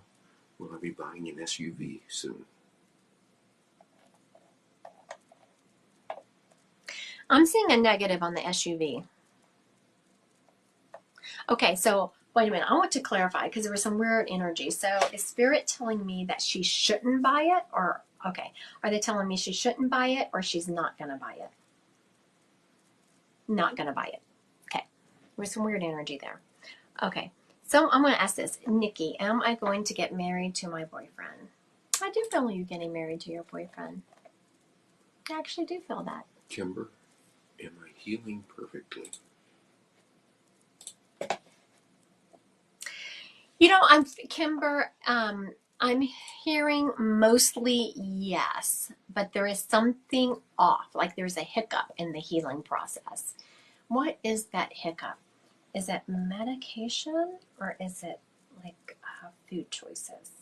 will I be buying an SUV soon? I'm seeing a negative on the SUV. Okay, so wait a minute. I want to clarify because there was some weird energy. So is Spirit telling me that she shouldn't buy it? Or, okay, are they telling me she shouldn't buy it or she's not going to buy it? Not going to buy it. Okay, there was some weird energy there. Okay, so I'm going to ask this. Nikki, am I going to get married to my boyfriend? I do feel you getting married to your boyfriend. I actually do feel that. Kimber, am I healing perfectly? You know, Kimber, I'm hearing mostly yes, but there is something off, like there's a hiccup in the healing process. What is that hiccup? Is it medication or is it like food choices?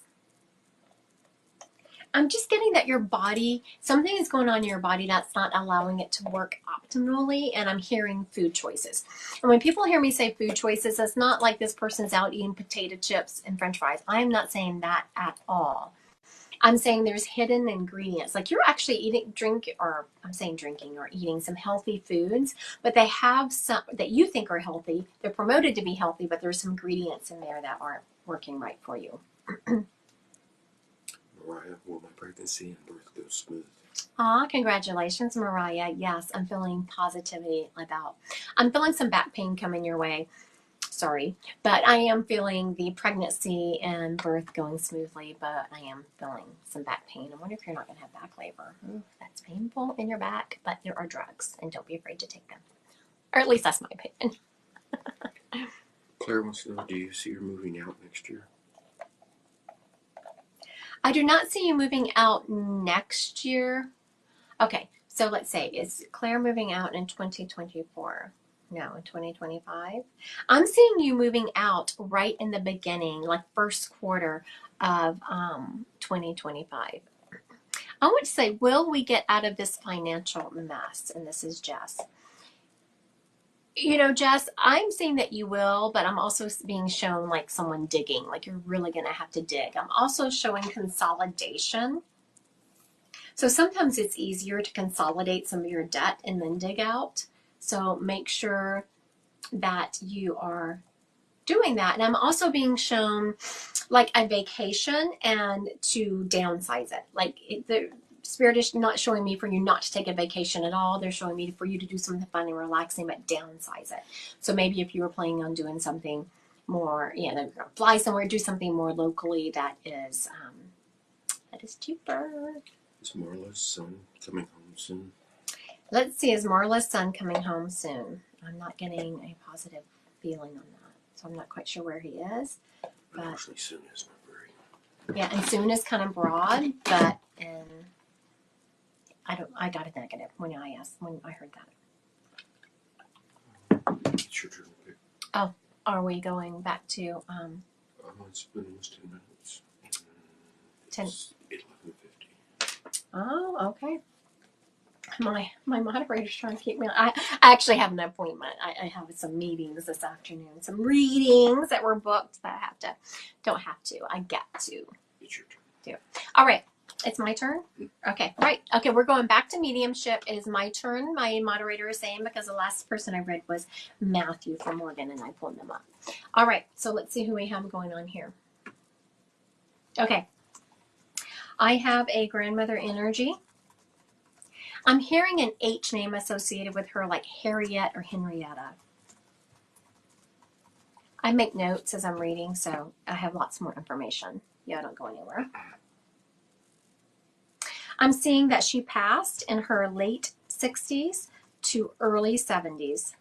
I'm just getting that your body, something is going on in your body that's not allowing it to work optimally, and I'm hearing food choices. And when people hear me say food choices, it's not like this person's out eating potato chips and french fries. I'm not saying that at all. I'm saying there's hidden ingredients. Like you're actually drinking or eating some healthy foods, but they have some that you think are healthy. They're promoted to be healthy, but there's some ingredients in there that aren't working right for you. Mariah, will my pregnancy and birth go smooth? Aw, congratulations, Mariah. Yes, I'm feeling positivity I'm feeling some back pain coming your way. sorry, but I am feeling the pregnancy and birth going smoothly, but I am feeling some back pain. I wonder if you're not going to have back labor. Ooh, that's painful in your back, but there are drugs, and don't be afraid to take them. Or at least that's my opinion. Claire wants to know, do you see her moving out next year? I do not see you moving out next year. Okay, so let's say, is Claire moving out in 2024? No, in 2025. I'm seeing you moving out right in the beginning, like first quarter of 2025. I want to say, will we get out of this financial mess? And this is Jess. You know, Jess, I'm saying that you will, but I'm also being shown like someone digging, like you're really going to have to dig. I'm also showing consolidation. So sometimes it's easier to consolidate some of your debt and then dig out. So make sure that you are doing that. And I'm also being shown like a vacation and to downsize it. Like the Spirit is not showing me for you not to take a vacation at all. They're showing me for you to do something fun and relaxing, but downsize it. So maybe if you were planning on doing something more, fly somewhere, do something more locally that is cheaper. Is Marla's son coming home soon? Let's see, is Marla's son coming home soon? I'm not getting a positive feeling on that. So I'm not quite sure where he is. But actually, soon is not very. Yeah, and soon is kind of broad, but I got a negative when I heard that. It's your turn, okay? Oh, are we going back to It's been almost 10 minutes. 10? It's 11:50. Oh, okay. My moderator's trying to keep me. I actually have an appointment. I have some meetings this afternoon, some readings that were booked that I get to It's your turn. do. All right, it's my turn. Okay, right. Okay, we're going back to mediumship. It is my turn. My moderator is saying because the last person I read was Matthew from Morgan, and I pulled them up. All right, so let's see who we have going on here. Okay, I have a grandmother energy. I'm hearing an H name associated with her, like Harriet or Henrietta. I make notes as I'm reading, so I have lots more information. Yeah, don't go anywhere. I'm seeing that she passed in her late 60s to early 70s.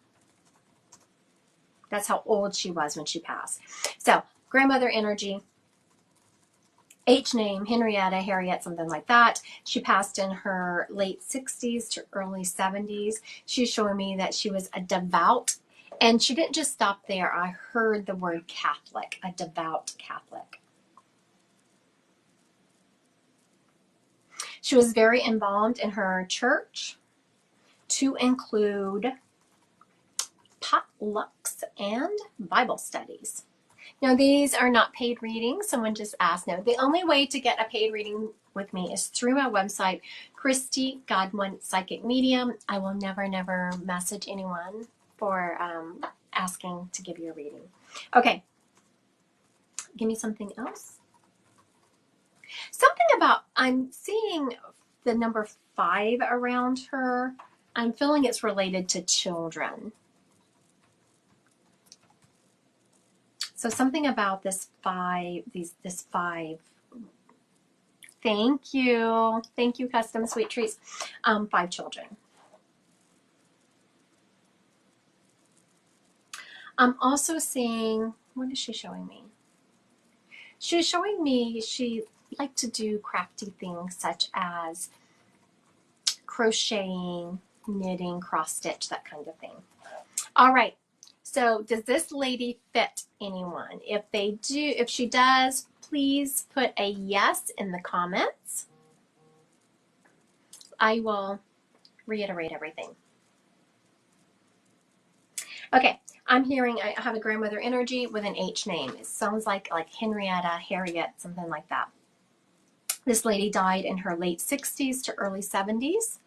That's how old she was when she passed. So, grandmother energy. H name, Henrietta, Harriet, something like that. She passed in her late 60s to early 70s. She's showing me that she was a devout, and she didn't just stop there. I heard the word Catholic, a devout Catholic. She was very involved in her church, to include potlucks and Bible studies. Now, these are not paid readings. Someone just asked. No, the only way to get a paid reading with me is through my website, Christy Godwin Psychic Medium. I will never message anyone for asking to give you a reading. Okay. Give me something else. Something about, I'm seeing the number 5 around her. I'm feeling it's related to children. So something about this 5, this 5. Thank you, Custom Sweet Treats. 5 children. I'm also seeing, what is she showing me? She's showing me she liked to do crafty things such as crocheting, knitting, cross stitch, that kind of thing. All right. So does this lady fit anyone? If she does, please put a yes in the comments. I will reiterate everything. Okay, I'm hearing I have a grandmother energy with an H name. It sounds like Henrietta, Harriet, something like that. This lady died in her late 60s to early 70s.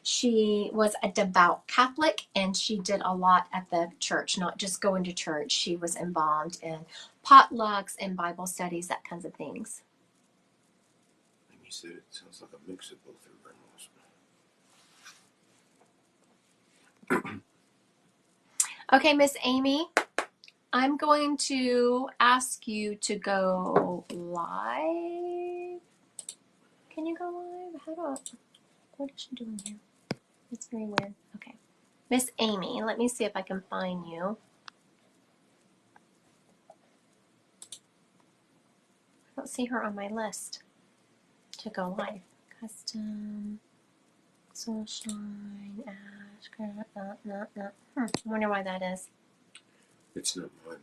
She was a devout Catholic, and she did a lot at the church, not just going to church. She was involved in potlucks and Bible studies, that kinds of things. And you said it sounds like a mix of both her grandmas. Okay, Miss Amy, I'm going to ask you to go live. Can you go live? What is she doing here? It's very weird. Okay. Miss Amy, let me see if I can find you. I don't see her on my list to go live. Custom, Sunshine, Ash, no. I wonder why that is. It's not mine.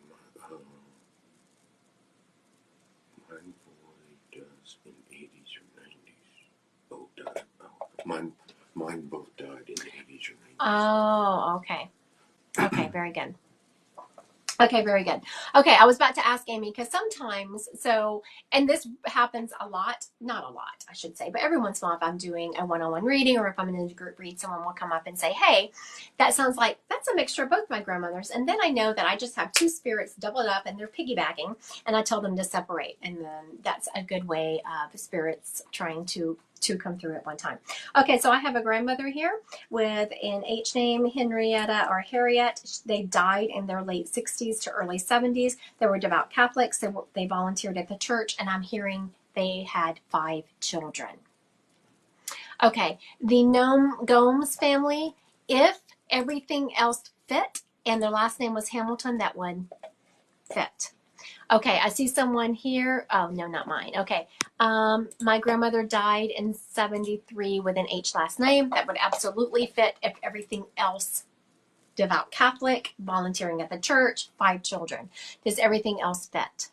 Mine boy does in 80s or 90s. Both died. Mine both died in the 80s or 90s. Oh, okay. Okay, very good. Okay, very good. Okay, I was about to ask Amy because sometimes, and this happens a lot, not a lot, I should say, but every once in a while, if I'm doing a one-on-one reading or if I'm in a group read, someone will come up and say, hey, that sounds like that's a mixture of both my grandmothers. And then I know that I just have two spirits doubled up and they're piggybacking, and I tell them to separate. And then that's a good way of spirits trying to come through at one time. Okay, so I have a grandmother here with an H name, Henrietta or Harriet. They died in their late 60s to early 70s. They were devout Catholics. They volunteered at the church, and I'm hearing they had 5 children. Okay, the Gomes family, if everything else fit and their last name was Hamilton, that would fit. Okay, I see someone here. Oh, no, not mine. Okay. My grandmother died in 73 with an H last name. That would absolutely fit if everything else, devout Catholic, volunteering at the church, 5 children. Does everything else fit?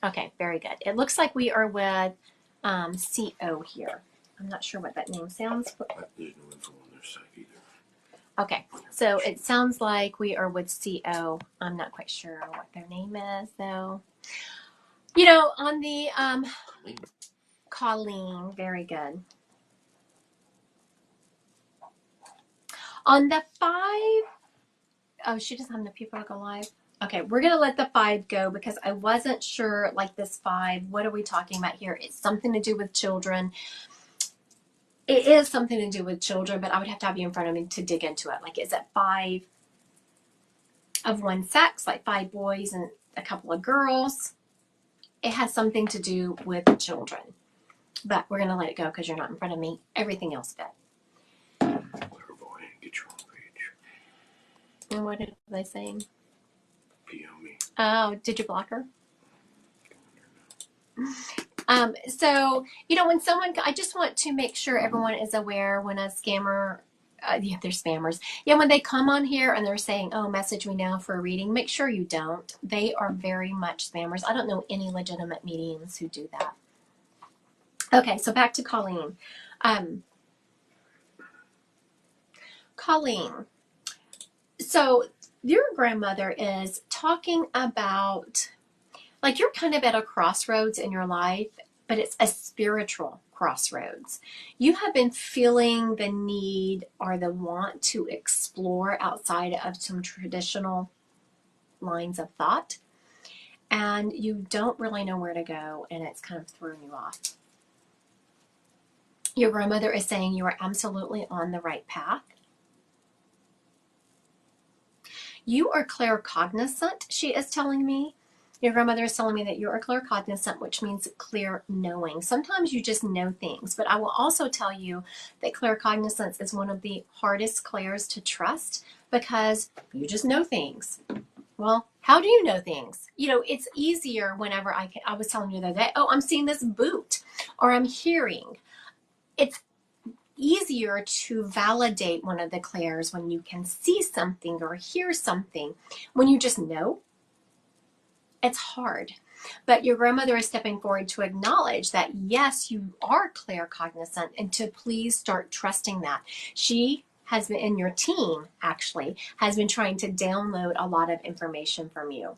Okay, very good. It looks like we are with CO here. I'm not sure what that name sounds. There's no info on their site either. Okay, so it sounds like we are with CO. I'm not quite sure what their name is, though. You know, on the Colleen, very good. On the 5, oh, she doesn't have enough people to go live. Okay, we're going to let the 5 go because I wasn't sure, like this 5, what are we talking about here? It's something to do with children. It is something to do with children, but I would have to have you in front of me to dig into it. Like, is it 5 of one sex, like 5 boys and a couple of girls? It has something to do with children. But we're going to let it go because you're not in front of me. Everything else fit. Clairvoyant, get your own page. And what are they saying? PM me. Oh, did you block her? So, you know, when someone, I just want to make sure everyone is aware when a scammer, yeah, they're spammers. Yeah, when they come on here and they're saying, oh, message me now for a reading, make sure you don't. They are very much spammers. I don't know any legitimate mediums who do that. Okay, so back to Colleen. Colleen, so your grandmother is talking about, like, you're kind of at a crossroads in your life, but it's a spiritual crossroads. You have been feeling the need or the want to explore outside of some traditional lines of thought, and you don't really know where to go, and it's kind of throwing you off. Your grandmother is saying you are absolutely on the right path. You are claircognizant, she is telling me. Your grandmother is telling me that you are claircognizant, which means clear knowing. Sometimes you just know things, but I will also tell you that claircognizance is one of the hardest clairs to trust because you just know things. Well, how do you know things? You know, it's easier whenever I was telling you the other day, oh, I'm seeing this boot, or I'm hearing. It's easier to validate one of the clairs when you can see something or hear something. When you just know, it's hard. But your grandmother is stepping forward to acknowledge that, yes, you are claircognizant, and to please start trusting that. She has been, in your team actually, has been trying to download a lot of information from you.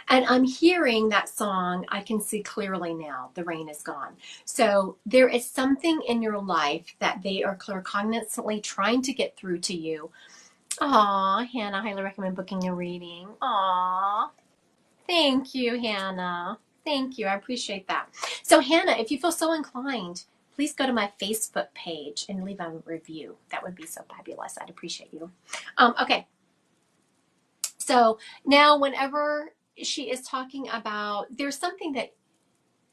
And I'm hearing that song, I Can See Clearly Now, The Rain Is Gone. So there is something in your life that they are claircognizantly trying to get through to you. Aw, Hannah, I highly recommend booking a reading. Aw, thank you, Hannah. Thank you, I appreciate that. So Hannah, if you feel so inclined, please go to my Facebook page and leave a review. That would be so fabulous. I'd appreciate you. Okay. So now whenever she is talking about, there's something that,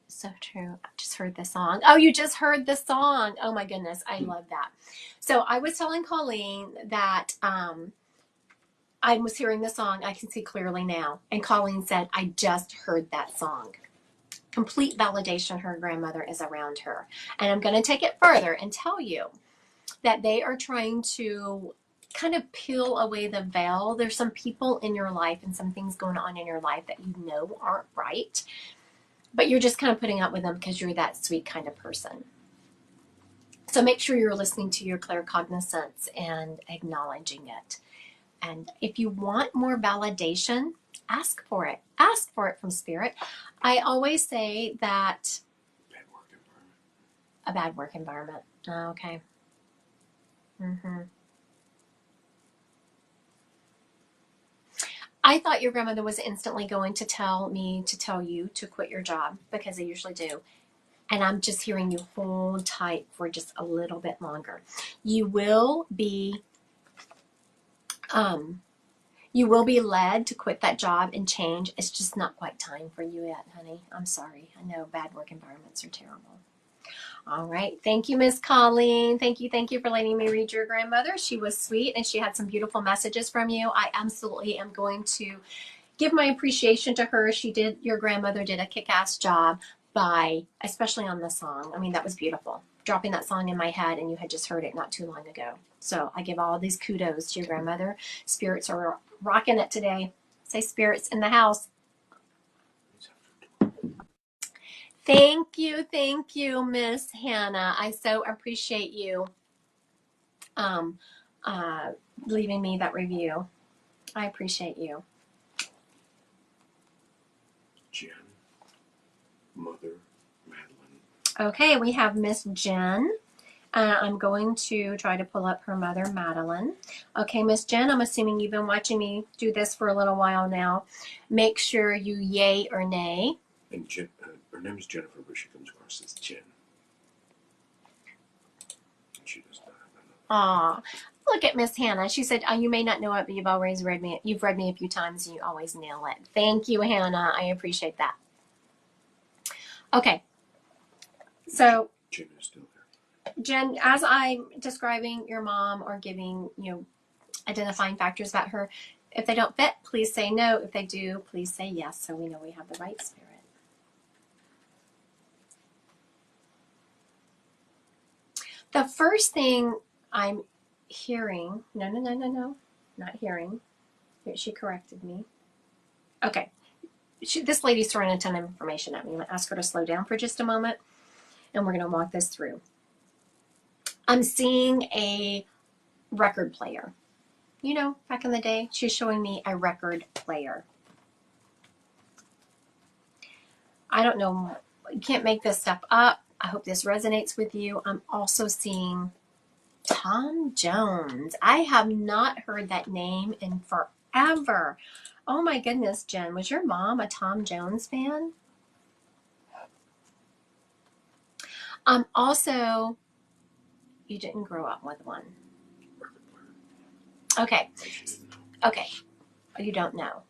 so true. I just heard the song. Oh, you just heard the song. Oh my goodness. I love that. So I was telling Colleen that I was hearing the song. I can see clearly now. And Colleen said, I just heard that song. Complete validation her grandmother is around her. And I'm going to take it further and tell you that they are trying to kind of peel away the veil. There's some people in your life and some things going on in your life that you know aren't right, but you're just kind of putting up with them because you're that sweet kind of person. So make sure you're listening to your claircognizance and acknowledging it. And if you want more validation, ask for it. Ask for it from Spirit. I always say that Bad work environment. a bad work environment. Oh, okay. I thought your grandmother was instantly going to tell me to tell you to quit your job, because they usually do. And I'm just hearing you hold tight for just a little bit longer. You will be led to quit that job and change. It's just not quite time for you yet, honey. I'm sorry. I know bad work environments are terrible. All right. Thank you, Miss Colleen. Thank you for letting me read your grandmother. She was sweet and she had some beautiful messages from you. I absolutely am going to give my appreciation to her. Your grandmother did a kick-ass job by, especially on the song. I mean, that was beautiful. Dropping that song in my head, and you had just heard it not too long ago. So I give all these kudos to your grandmother. Spirits are rocking it today. Say spirits in the house. Thank you, Miss Hannah. I so appreciate you leaving me that review. I appreciate you. Jen, Mother, Madeline. Okay, we have Miss Jen. I'm going to try to pull up her mother, Madeline. Okay, Miss Jen, I'm assuming you've been watching me do this for a little while now. Make sure you yay or nay. And Jen, her name is Jennifer, but she comes across as Jen. And she does not have another. Aw, look at Miss Hannah. She said, you may not know it, but you've always read me. You've read me a few times and you always nail it. Thank you, Hannah. I appreciate that. Okay. So Jen is still there. Jen, as I'm describing your mom or giving, identifying factors about her, if they don't fit, please say no. If they do, please say yes, so we know we have the right spirit. The first thing I'm hearing, no, not hearing. She corrected me. Okay. This lady's throwing a ton of information at me. I'm going to ask her to slow down for just a moment, and we're going to walk this through. I'm seeing a record player. Back in the day, she's showing me a record player. I don't know. You can't make this stuff up. I hope this resonates with you. I'm also seeing Tom Jones. I have not heard that name in forever. Oh my goodness, Jen. Was your mom a Tom Jones fan? Also, you didn't grow up with one. Okay. You don't know.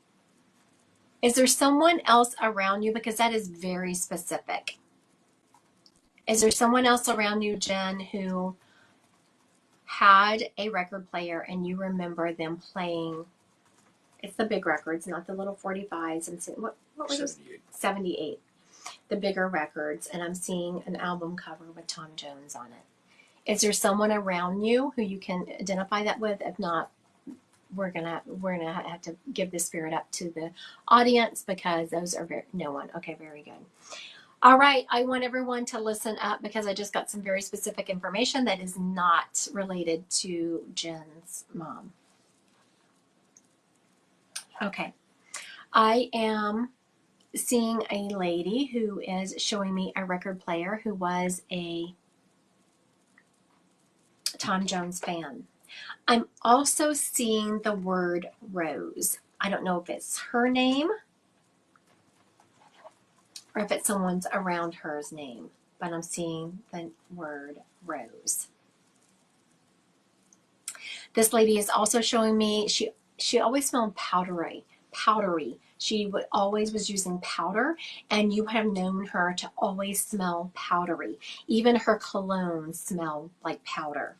Is there someone else around you? Because that is very specific. Is there someone else around you, Jen, who had a record player and you remember them playing? It's the big records, not the little 45s. And what were those? 78. The bigger records, and I'm seeing an album cover with Tom Jones on it. Is there someone around you who you can identify that with? If not, we're gonna have to give the spirit up to the audience, because those are no one. Okay, very good. All right, I want everyone to listen up, because I just got some very specific information that is not related to Jen's mom. Okay, I am seeing a lady who is showing me a record player who was a Tom Jones fan. I'm also seeing the word Rose. I don't know if it's her name or if it's someone's around her's name. but I'm seeing the word rose. This lady is also showing me she always smelled powdery. She always was using powder, and you have known her to always smell powdery. Even her cologne smelled like powder.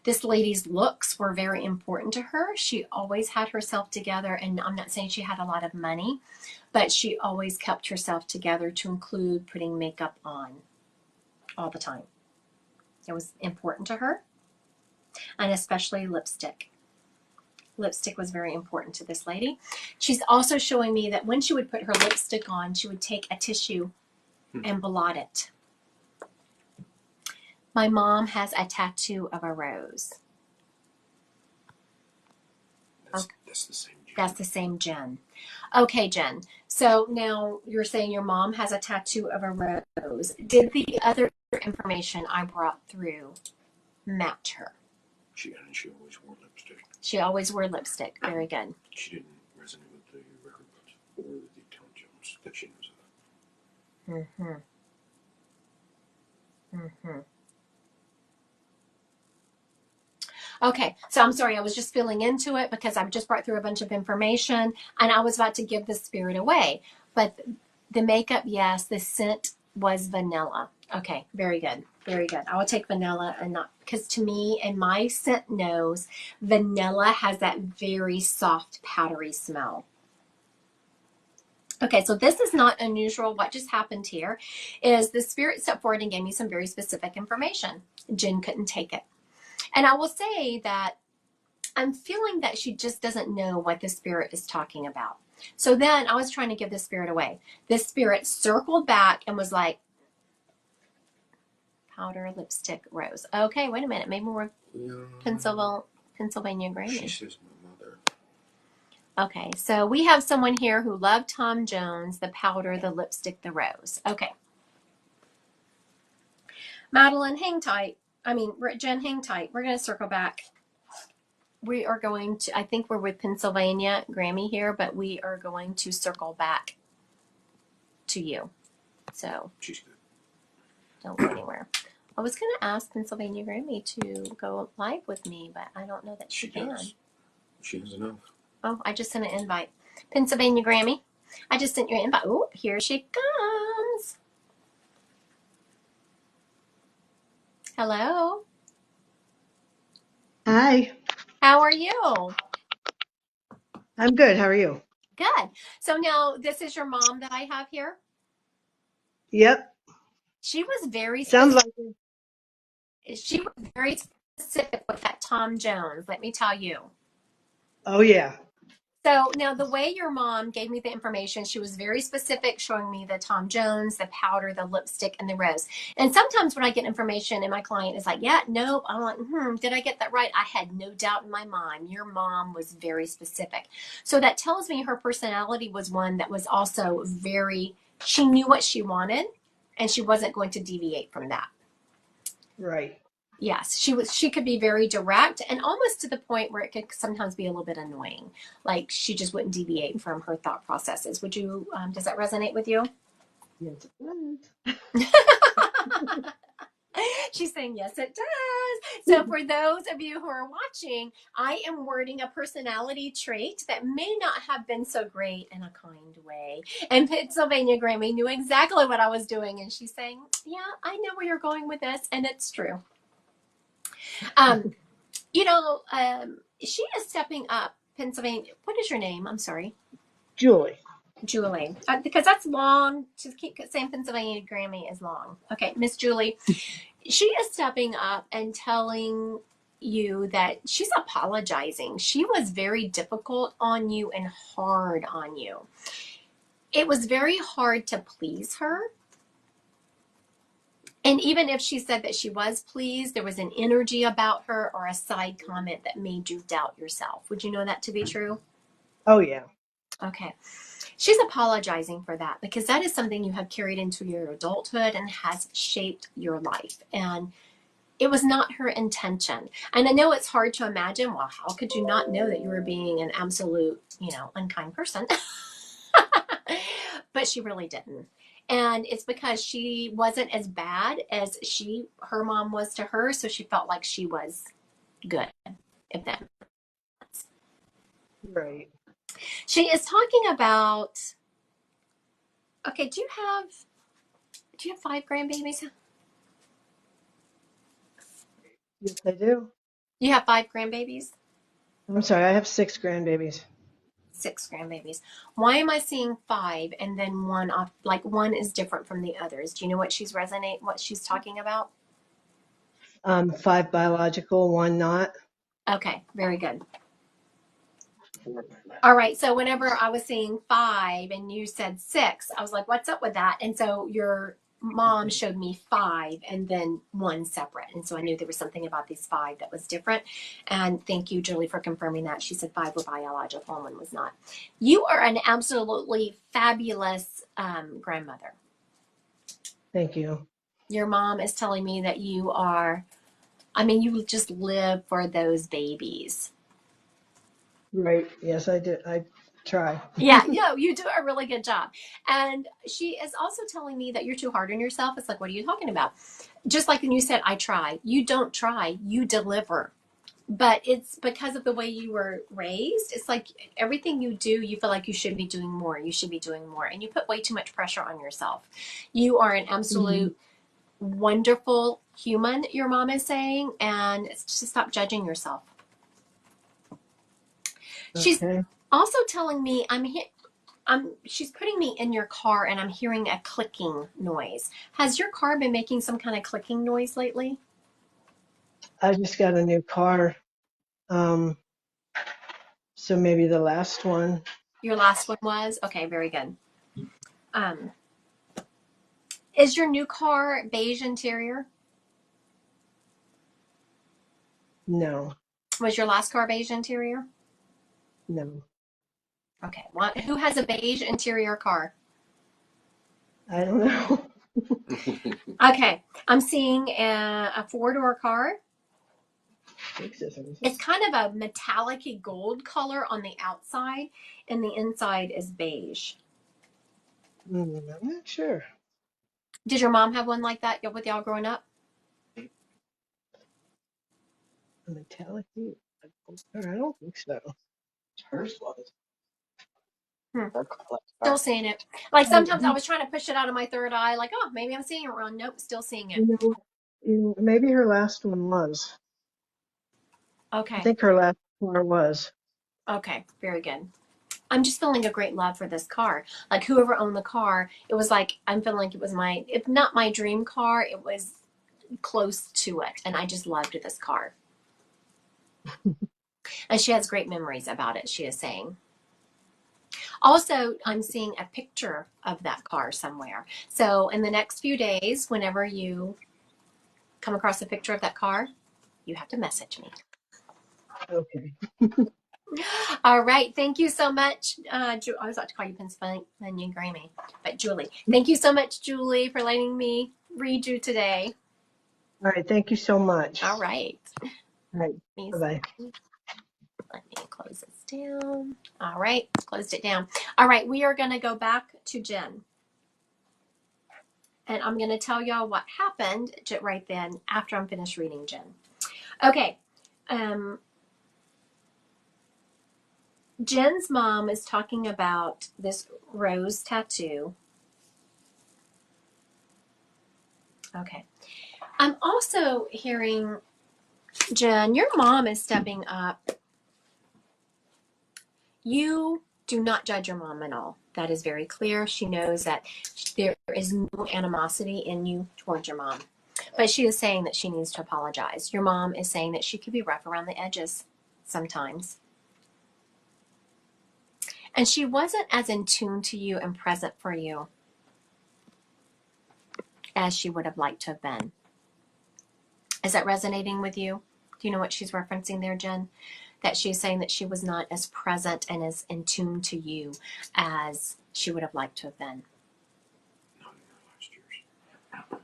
This lady's looks were very important to her. She always had herself together, and I'm not saying she had a lot of money, but she always kept herself together to include putting makeup on all the time. It was important to her, and especially lipstick. Lipstick was very important to this lady. She's also showing me that when she would put her lipstick on, she would take a tissue and blot it. My mom has a tattoo of a rose. That's the same Jen. That's the same Jen. Okay, Jen. So now you're saying your mom has a tattoo of a rose. Did the other information I brought through match her? She always wore lipstick. She always wore lipstick. Very good. She didn't resonate with the record books or the Tom Jones that she knows of. Okay, so I'm sorry, I was just filling into it because I've just brought through a bunch of information and I was about to give the spirit away. But the makeup, yes, the scent was vanilla. Okay, very good. Very good. I will take vanilla, and not because to me and my scent nose, vanilla has that very soft, powdery smell. Okay, so this is not unusual. What just happened here is the spirit stepped forward and gave me some very specific information. Jen couldn't take it. And I will say that I'm feeling that she just doesn't know what the spirit is talking about. So then I was trying to give the spirit away. The spirit circled back and was like, powder, lipstick, rose. Okay, wait a minute. Maybe we're Pennsylvania Grammy. She says my mother. Okay, so we have someone here who loved Tom Jones, the powder, the lipstick, the rose. Okay. Madeline, hang tight. Jen, hang tight. We're going to circle back. We are going to, I think we're with Pennsylvania Grammy here, but we are going to circle back to you. So She's good. Don't go anywhere. I was going to ask Pennsylvania Grammy to go live with me, but I don't know that she can. Does. She has enough. Oh, I just sent an invite. Pennsylvania Grammy, I just sent you an invite. Oh, here she comes. Hello. Hi, How are you? I'm good. How are you? Good. So now this is your mom that I have here. Yep. She was very Sounds specific. like She was very specific with that Tom Jones, let me tell you. Oh yeah. So now the way your mom gave me the information, she was very specific, showing me the Tom Jones, the powder, the lipstick, and the rose. And sometimes when I get information and my client is like, yeah, nope, I'm like, did I get that right? I had no doubt in my mind. Your mom was very specific. So that tells me her personality was one that was also she knew what she wanted and she wasn't going to deviate from that. Right. Yes, she could be very direct and almost to the point where it could sometimes be a little bit annoying. Like she just wouldn't deviate from her thought processes. Would you, does that resonate with you? Yes, it does. She's saying, yes, it does. So for those of you who are watching, I am wording a personality trait that may not have been so great in a kind way. And Pennsylvania Grammy knew exactly what I was doing. And she's saying, yeah, I know where you're going with this. And it's true. She is stepping up. Pennsylvania. What is your name? I'm sorry. Julie. Julie. Because that's long. Just keep saying Pennsylvania Grammy is long. Okay, Miss Julie. She is stepping up and telling you that she's apologizing. She was very difficult on you and hard on you. It was very hard to please her. And even if she said that she was pleased, there was an energy about her or a side comment that made you doubt yourself. Would you know that to be true? Oh yeah. Okay. She's apologizing for that because that is something you have carried into your adulthood and has shaped your life. And it was not her intention. And I know it's hard to imagine, well, how could you not know that you were being an absolute, unkind person? But she really didn't. And it's because she wasn't as bad as her mom was to her, so she felt like she was good, if that. Right. She is talking about, okay, do you have 5 grandbabies? Yes, I do. You have 5 grandbabies? I'm sorry, I have 6 grandbabies. 6 grandbabies. Why am I seeing 5 and then one off, like one is different from the others? Do you know what what she's talking about? 5 biological, 1 not. Okay, very good. All right, so whenever I was seeing 5 and you said 6, I was like, what's up with that? And so your mom showed me 5 and then 1 separate. And so I knew there was something about these 5 that was different. And thank you, Julie, for confirming that. She said 5 were biological and 1 was not. You are an absolutely fabulous grandmother. Thank you. Your mom is telling me that you are, I mean, you just live for those babies. Right. Yes, I do. I try. Yeah, you do a really good job. And she is also telling me that you're too hard on yourself. It's like, what are you talking about? Just like when you said, I try. You don't try, you deliver. But it's because of the way you were raised. It's like everything you do, you feel like you should be doing more. You should be doing more. And you put way too much pressure on yourself. You are an absolute wonderful human, your mom is saying, and it's to stop judging yourself. She's Okay. also telling me she's putting me in your car and I'm hearing a clicking noise. Has your car been making some kind of clicking noise lately? I just got a new car. So maybe the last one. Your last one was? Okay, very good. Is your new car beige interior? No. Was your last car beige interior? No. Okay. Who has a beige interior car? I don't know. Okay. I'm seeing a 4-door car. It's kind of a metallic-y gold color on the outside, and the inside is beige. I'm not sure. Did your mom have one like that with y'all growing up? A metallic. I don't think so. Hers was. Still seeing it. Like sometimes I was trying to push it out of my third eye, like, oh, maybe I'm seeing it wrong. Nope, still seeing it. Maybe her last one was. I Okay. think her last car was. Okay, very good. I'm just feeling a great love for this car. Like whoever owned the car, it was like, I'm feeling like it was if not my dream car, it was close to it. And I just loved this car. And she has great memories about it, she is saying. Also, I'm seeing a picture of that car somewhere. So in the next few days, whenever you come across a picture of that car, you have to message me. Okay. All right. Thank you so much. I was about to call you Pennsylvania Grammy, but Julie. Thank you so much, Julie, for letting me read you today. All right. Thank you so much. All right. All right. Bye-bye. Let me close this down. All right. Closed it down. All right. We are going to go back to Jen. And I'm going to tell y'all what happened right then after I'm finished reading Jen. Okay. Jen's mom is talking about this rose tattoo. Okay. I'm also hearing, Jen, your mom is stepping up. You do not judge your mom at all. That is very clear. She knows that there is no animosity in you towards your mom. But she is saying that she needs to apologize. Your mom is saying that she could be rough around the edges sometimes. And she wasn't as in tune to you and present for you as she would have liked to have been. Is that resonating with you? Do you know what she's referencing there, Jen? That she's saying that she was not as present and as in tune to you as she would have liked to have been. Not in her last years.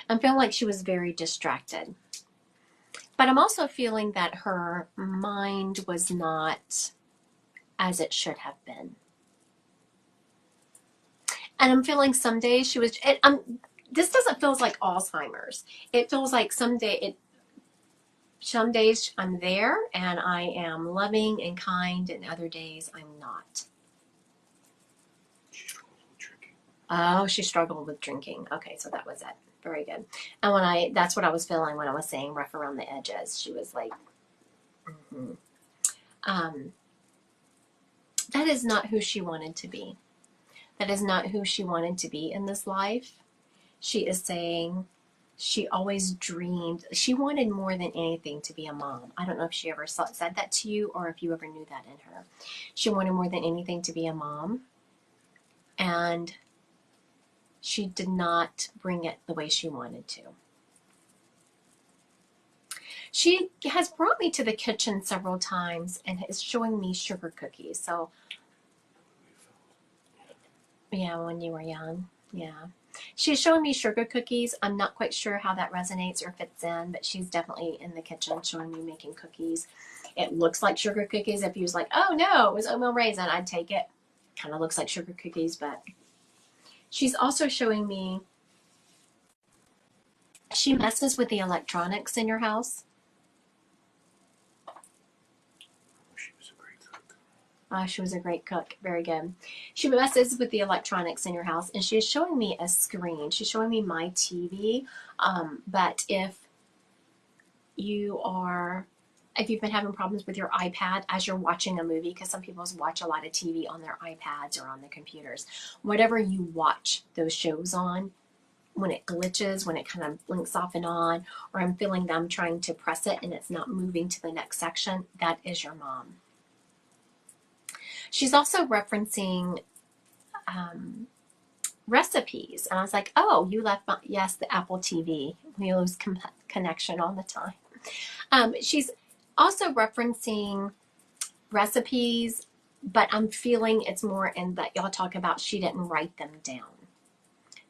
I'm feeling like she was very distracted. But I'm also feeling that her mind was not as it should have been. And I'm feeling some days she was, this doesn't feel like Alzheimer's. It feels like some days I'm there and I am loving and kind, and other days I'm not. She struggled with drinking. Oh, she struggled with drinking. Okay, so that was it. Very good. And that's what I was feeling when I was saying rough around the edges. She was like, that is not who she wanted to be. That is not who she wanted to be in this life. She is saying she always dreamed, she wanted more than anything to be a mom. I don't know if she ever said that to you or if you ever knew that in her. She wanted more than anything to be a mom. And she did not bring it the way she wanted to. She has brought me to the kitchen several times and is showing me sugar cookies. So, yeah, when you were young. Yeah. She's showing me sugar cookies. I'm not quite sure how that resonates or fits in, but she's definitely in the kitchen showing me making cookies. It looks like sugar cookies. If you was like, oh no, it was oatmeal raisin, I'd take it. Kind of looks like sugar cookies, but she's also showing me, she messes with the electronics in your house. She was a great cook. She was a great cook. Very good. She messes with the electronics in your house, and she is showing me a screen. She's showing me my TV. But if you've been having problems with your iPad as you're watching a movie, because some people watch a lot of TV on their iPads or on their computers, whatever you watch those shows on, when it glitches, when it kind of blinks off and on, or I'm feeling them trying to press it and it's not moving to the next section, that is your mom. She's also referencing recipes. And I was like, oh, you left, yes, the Apple TV. We lose connection all the time. She's also referencing recipes, but I'm feeling it's more in that y'all talk about she didn't write them down.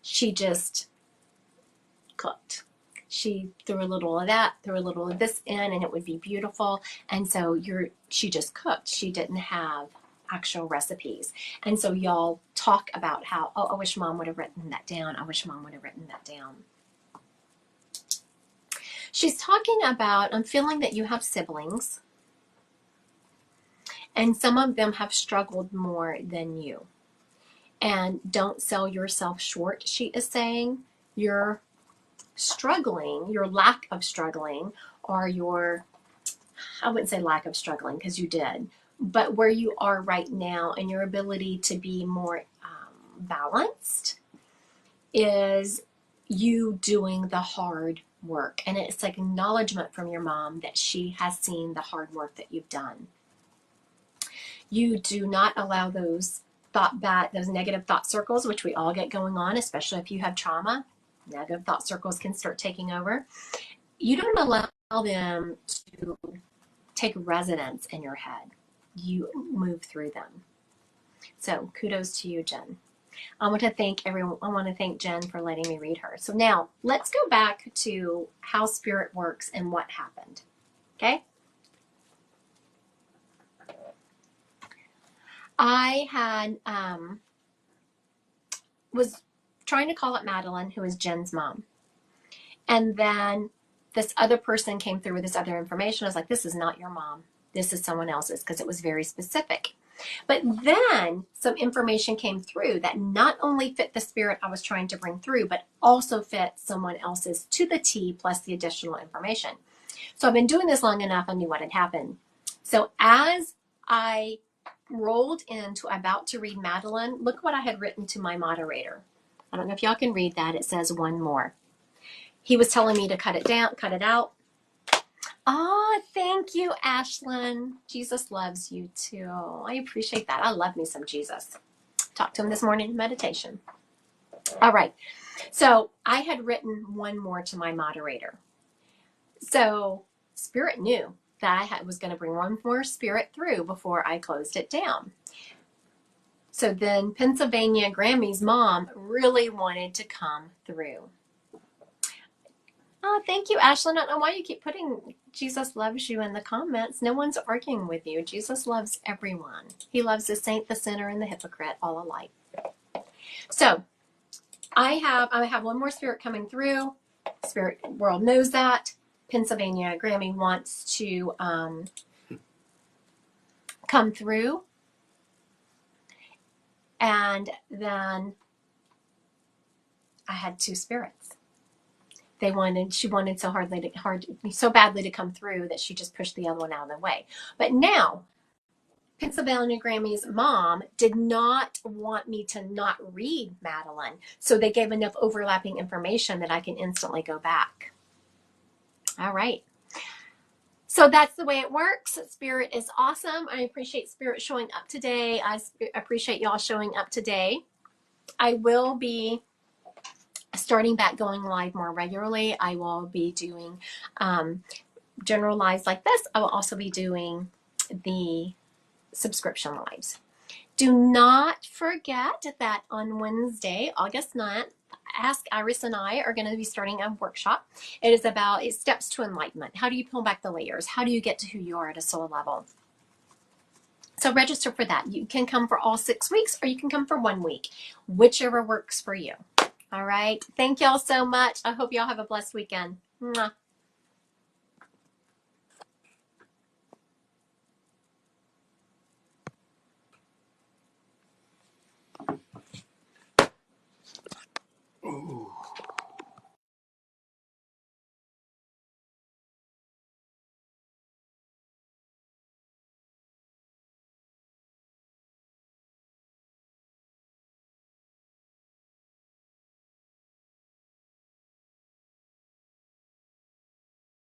She just cooked. She threw a little of that, threw a little of this in, and it would be beautiful. And so she just cooked. She didn't have actual recipes. And so y'all talk about how, oh, I wish mom would have written that down. I wish mom would have written that down. She's talking about, I'm feeling that you have siblings, and some of them have struggled more than you. And don't sell yourself short, she is saying. You're struggling, your lack of struggling, or I wouldn't say lack of struggling because you did, but where you are right now and your ability to be more balanced is you doing the hard work. And it's like acknowledgement from your mom that she has seen the hard work that you've done. You do not allow those negative thought circles, which we all get going on, especially if you have trauma. Negative thought circles can start taking over. You don't allow them to take residence in your head. You move through them. So kudos to you, Jen. I want to thank everyone. I want to thank Jen for letting me read her. So now let's go back to how spirit works and what happened. Okay. I had was trying to call up Madeline, who is Jen's mom. And then this other person came through with this other information. I was like, this is not your mom. This is someone else's, because it was very specific. But then some information came through that not only fit the spirit I was trying to bring through, but also fit someone else's to the T, plus the additional information. So I've been doing this long enough, I knew what had happened. So as I rolled into about to read Madeline, look what I had written to my moderator. I don't know if y'all can read that. It says one more. He was telling me to cut it out. Oh, thank you, Ashlyn. Jesus loves you too. I appreciate that. I love me some Jesus. Talked to him this morning in meditation. All right. So I had written one more to my moderator. So Spirit knew that I was going to bring one more spirit through before I closed it down. So then Pennsylvania Grammy's mom really wanted to come through. Oh, thank you, Ashlyn. I don't know why you keep putting Jesus loves you in the comments. No one's arguing with you. Jesus loves everyone. He loves the saint, the sinner, and the hypocrite all alike. So I have one more spirit coming through. Spirit world knows that. Pennsylvania Grammy wants to come through. And then I had two spirits. She wanted so badly to come through that she just pushed the other one out of the way. But now, Pennsylvania Grammy's mom did not want me to not read Madeline. So they gave enough overlapping information that I can instantly go back. All right. So that's the way it works. Spirit is awesome. I appreciate Spirit showing up today. I appreciate y'all showing up today. I will be starting back going live more regularly. I will be doing general lives like this. I will also be doing the subscription lives. Do not forget that on Wednesday, August 9th, Ask Iris and I are going to be starting a workshop. It is about steps to enlightenment. How do you peel back the layers? How do you get to who you are at a soul level? So register for that. You can come for all 6 weeks or you can come for 1 week, whichever works for you. All right. Thank y'all so much. I hope y'all have a blessed weekend. Mwah.